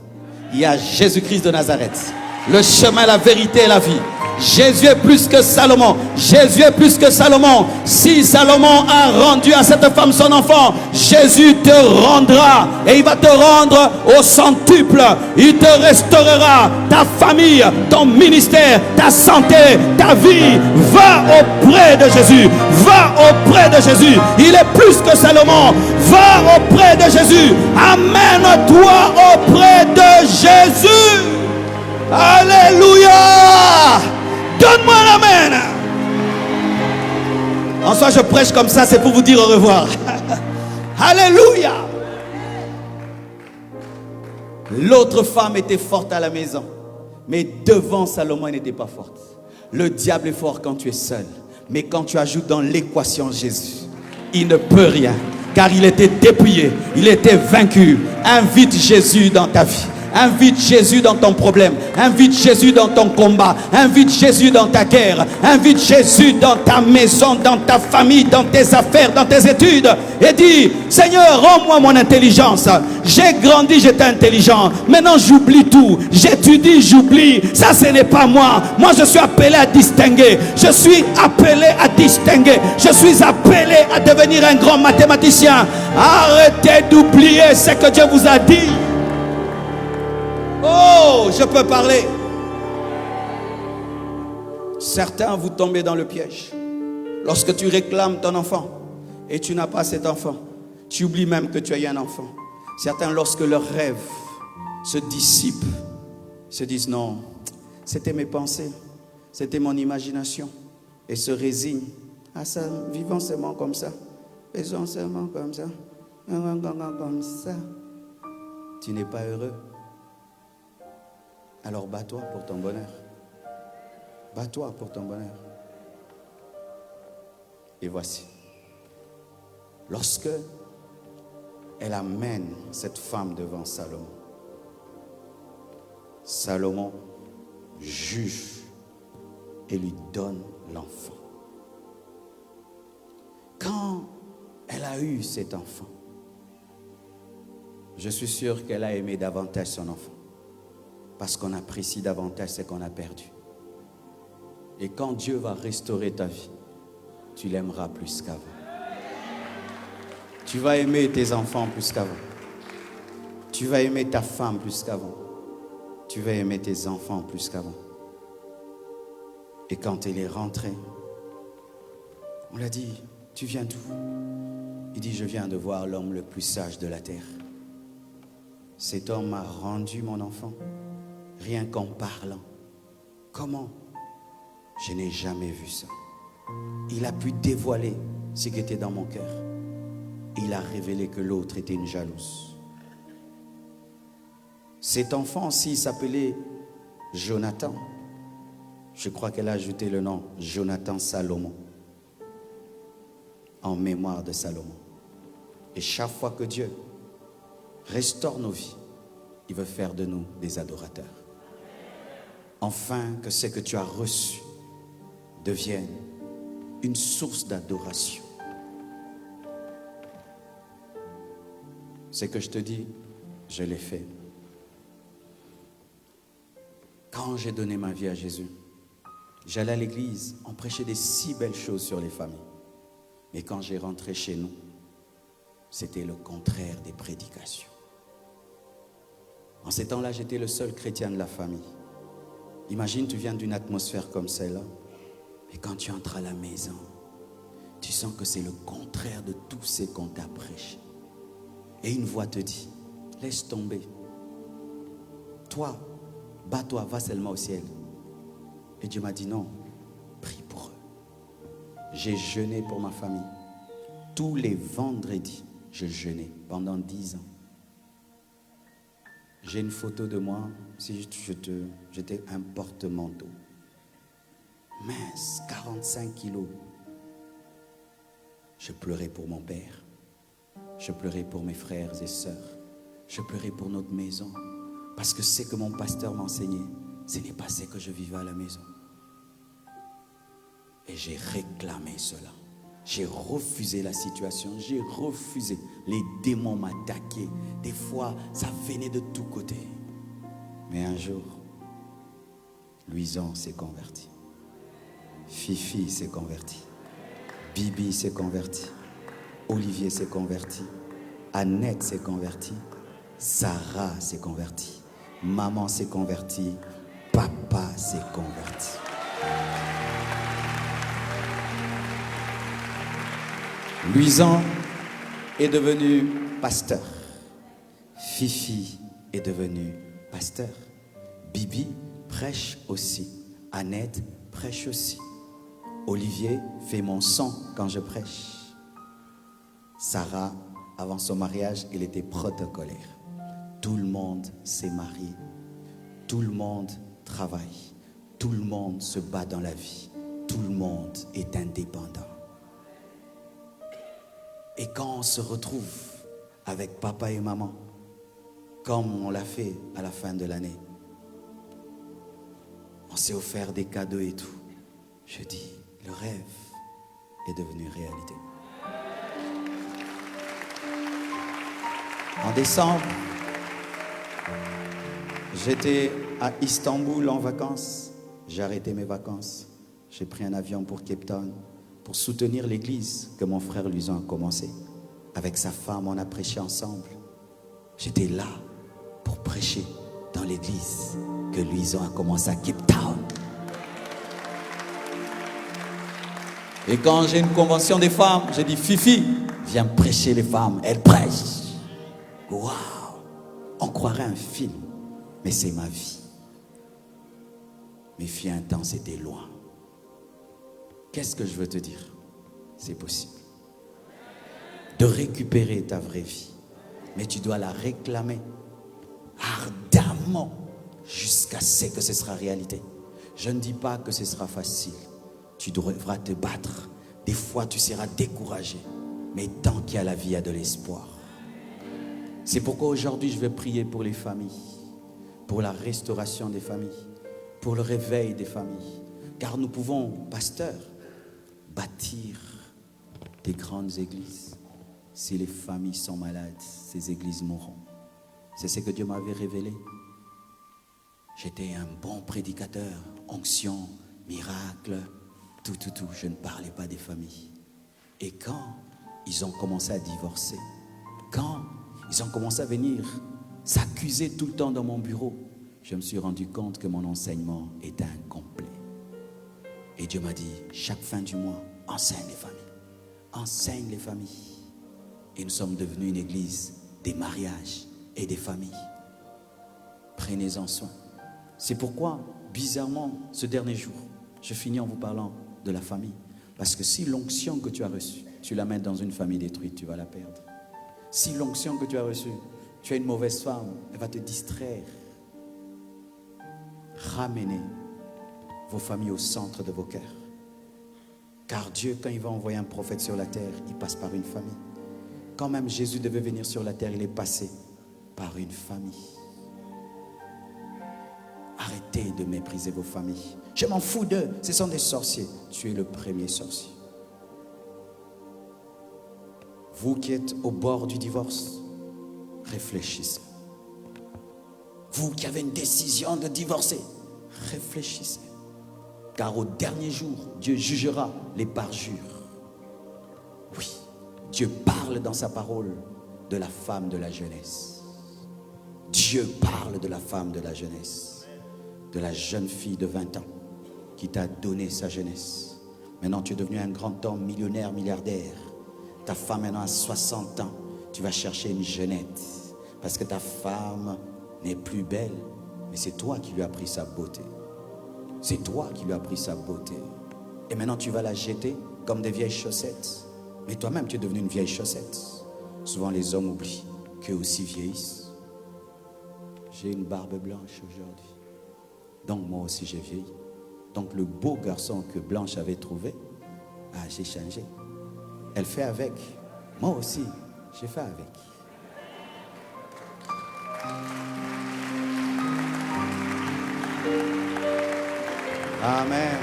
Il y a Jésus-Christ de Nazareth. Le chemin, la vérité et la vie. Jésus est plus que Salomon. Jésus est plus que Salomon. Si Salomon a rendu à cette femme son enfant, Jésus te rendra. Et il va te rendre au centuple. Il te restaurera ta famille, ton ministère, ta santé, ta vie. Va auprès de Jésus. Va auprès de Jésus. Il est plus que Salomon. Va auprès de Jésus. Amène-toi auprès de Jésus. Alléluia. Donne-moi l'amen. En soi, je prêche comme ça, c'est pour vous dire au revoir. Alléluia. L'autre femme était forte à la maison, mais devant Salomon, elle n'était pas forte. Le diable est fort quand tu es seul, mais quand tu ajoutes dans l'équation Jésus, il ne peut rien, car il était dépouillé, il était vaincu. Invite Jésus dans ta vie. Invite Jésus dans ton problème. Invite Jésus dans ton combat. Invite Jésus dans ta guerre. Invite Jésus dans ta maison, dans ta famille, dans tes affaires, dans tes études. Et dis, Seigneur, rends-moi mon intelligence. J'ai grandi, j'étais intelligent. Maintenant, j'oublie tout. J'étudie, j'oublie. Ça, ce n'est pas moi. Moi, je suis appelé à distinguer. Je suis appelé à distinguer. Je suis appelé à devenir un grand mathématicien. Arrêtez d'oublier ce que Dieu vous a dit. Oh, je peux parler. Certains, vous tombez dans le piège. Lorsque tu réclames ton enfant et tu n'as pas cet enfant, tu oublies même que tu as eu un enfant. Certains, lorsque leurs rêves se dissipent, se disent non, c'était mes pensées, c'était mon imagination, et se résignent à ça, vivons seulement comme ça, faisons seulement comme ça, comme ça. Tu n'es pas heureux. Alors bats-toi pour ton bonheur. Bats-toi pour ton bonheur. Et voici. Lorsque elle amène cette femme devant Salomon, Salomon juge et lui donne l'enfant. Quand elle a eu cet enfant, je suis sûr qu'elle a aimé davantage son enfant. Parce qu'on apprécie davantage ce qu'on a perdu. Et quand Dieu va restaurer ta vie, tu l'aimeras plus qu'avant. Tu vas aimer tes enfants plus qu'avant. Tu vas aimer ta femme plus qu'avant. Tu vas aimer tes enfants plus qu'avant. Et quand elle est rentrée, on l'a dit, tu viens d'où? Il dit, je viens de voir l'homme le plus sage de la terre. Cet homme m'a rendu mon enfant. Rien qu'en parlant. Comment? Je n'ai jamais vu ça. Il a pu dévoiler ce qui était dans mon cœur. Il a révélé que l'autre était une jalouse. Cet enfant aussi s'appelait Jonathan. Je crois qu'elle a ajouté le nom Jonathan Salomon en mémoire de Salomon. Et chaque fois que Dieu restaure nos vies, il veut faire de nous des adorateurs. Enfin, que ce que tu as reçu devienne une source d'adoration. Ce que je te dis, je l'ai fait. Quand j'ai donné ma vie à Jésus, j'allais à l'église, on prêchait des si belles choses sur les familles. Mais quand j'ai rentré chez nous, c'était le contraire des prédications. En ces temps-là, j'étais le seul chrétien de la famille. Imagine, tu viens d'une atmosphère comme celle-là, et quand tu entres à la maison, tu sens que c'est le contraire de tout ce qu'on t'a prêché. Et une voix te dit, laisse tomber. Toi, bats-toi, va seulement au ciel. Et Dieu m'a dit non, prie pour eux. J'ai jeûné pour ma famille. Tous les vendredis, je jeûnais pendant 10 ans. J'ai une photo de moi, si j'étais un porte-manteau. Mince, 45 kilos. Je pleurais pour mon père. Je pleurais pour mes frères et sœurs. Je pleurais pour notre maison. Parce que ce que mon pasteur m'enseignait, ce n'est pas ce que je vivais à la maison. Et j'ai réclamé cela. J'ai refusé la situation, j'ai refusé. Les démons m'attaquaient. Des fois, ça venait de tous côtés. Mais un jour, Louison s'est converti. Fifi s'est converti. Bibi s'est converti. Olivier s'est converti. Annette s'est convertie. Sarah s'est convertie. Maman s'est convertie. Papa s'est converti. Luisan est devenu pasteur. Fifi est devenu pasteur. Bibi prêche aussi. Annette prêche aussi. Olivier fait mon son quand je prêche. Sarah, avant son mariage, elle était protocolaire. Tout le monde s'est marié. Tout le monde travaille. Tout le monde se bat dans la vie. Tout le monde est indépendant. Et quand on se retrouve avec papa et maman, comme on l'a fait à la fin de l'année, on s'est offert des cadeaux et tout. Je dis, le rêve est devenu réalité. En décembre, j'étais à Istanbul en vacances. J'ai arrêté mes vacances. J'ai pris un avion pour Cape Town pour soutenir l'église que mon frère Luisan a commencé. Avec sa femme, on a prêché ensemble. J'étais là pour prêcher dans l'église que Luisan a commencé à Cape Town. Et quand j'ai une convention des femmes, j'ai dit, Fifi, viens prêcher les femmes. Elle prêche. Waouh! On croirait un film, mais c'est ma vie. Mes filles, un temps, c'était loin. Qu'est-ce que je veux te dire? C'est possible de récupérer ta vraie vie, mais tu dois la réclamer ardemment jusqu'à ce que ce sera réalité. Je ne dis pas que ce sera facile. Tu devras te battre. Des fois, tu seras découragé. Mais tant qu'il y a la vie, il y a de l'espoir. C'est pourquoi aujourd'hui, je vais prier pour les familles, pour la restauration des familles, pour le réveil des familles. Car nous pouvons, pasteurs, bâtir des grandes églises. Si les familles sont malades, ces églises mourront. C'est ce que Dieu m'avait révélé. J'étais un bon prédicateur, onction, miracle, tout. Je ne parlais pas des familles. Et quand ils ont commencé à divorcer, quand ils ont commencé à venir s'accuser tout le temps dans mon bureau, je me suis rendu compte que mon enseignement était incomplet. Et Dieu m'a dit, chaque fin du mois, enseigne les familles. Enseigne les familles. Et nous sommes devenus une église des mariages et des familles. Prenez-en soin. C'est pourquoi, bizarrement, ce dernier jour, je finis en vous parlant de la famille. Parce que si l'onction que tu as reçue, tu la mets dans une famille détruite, tu vas la perdre. Si l'onction que tu as reçue, tu as une mauvaise femme, elle va te distraire. Ramenez vos familles au centre de vos cœurs. Car Dieu, quand il va envoyer un prophète sur la terre, il passe par une famille. Quand même Jésus devait venir sur la terre, il est passé par une famille. Arrêtez de mépriser vos familles. Je m'en fous d'eux, ce sont des sorciers. Tu es le premier sorcier. Vous qui êtes au bord du divorce, réfléchissez. Vous qui avez une décision de divorcer, réfléchissez. Car au dernier jour, Dieu jugera les parjures. Oui, Dieu parle dans sa parole de la femme de la jeunesse. Dieu parle de la femme de la jeunesse, de la jeune fille de 20 ans qui t'a donné sa jeunesse. Maintenant, tu es devenu un grand homme, millionnaire, milliardaire. Ta femme maintenant a 60 ans. Tu vas chercher une jeunette parce que ta femme n'est plus belle, mais c'est toi qui lui as pris sa beauté. C'est toi qui lui as pris sa beauté. Et maintenant, tu vas la jeter comme des vieilles chaussettes. Mais toi-même, tu es devenu une vieille chaussette. Souvent, les hommes oublient qu'eux aussi vieillissent. J'ai une barbe blanche aujourd'hui. Donc, moi aussi, j'ai vieilli. Donc, le beau garçon que Blanche avait trouvé, j'ai changé. Elle fait avec. Moi aussi, j'ai fait avec. Amen.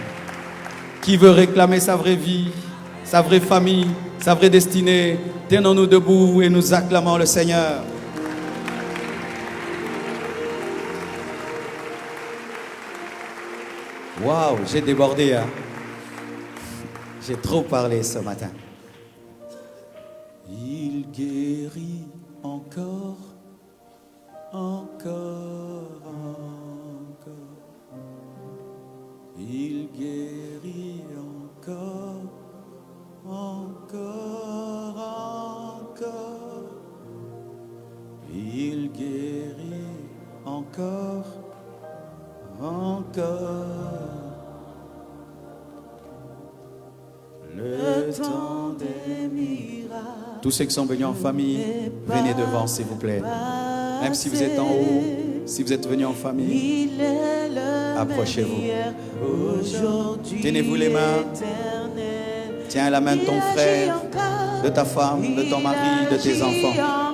Qui veut réclamer sa vraie vie, sa vraie famille, sa vraie destinée? Tenons-nous debout et nous acclamons le Seigneur. Waouh, j'ai débordé. Hein? J'ai trop parlé ce matin. Il guérit encore, encore, encore. Il guérit encore, encore, encore. Il guérit encore, encore. Le temps des miracles. Tous ceux qui sont venus en famille, venez devant s'il vous plaît. Même si vous êtes en haut, si vous êtes venus en famille, approchez-vous. Tenez-vous les mains. Tiens la main de ton frère, de ta femme, de ton mari, de tes enfants.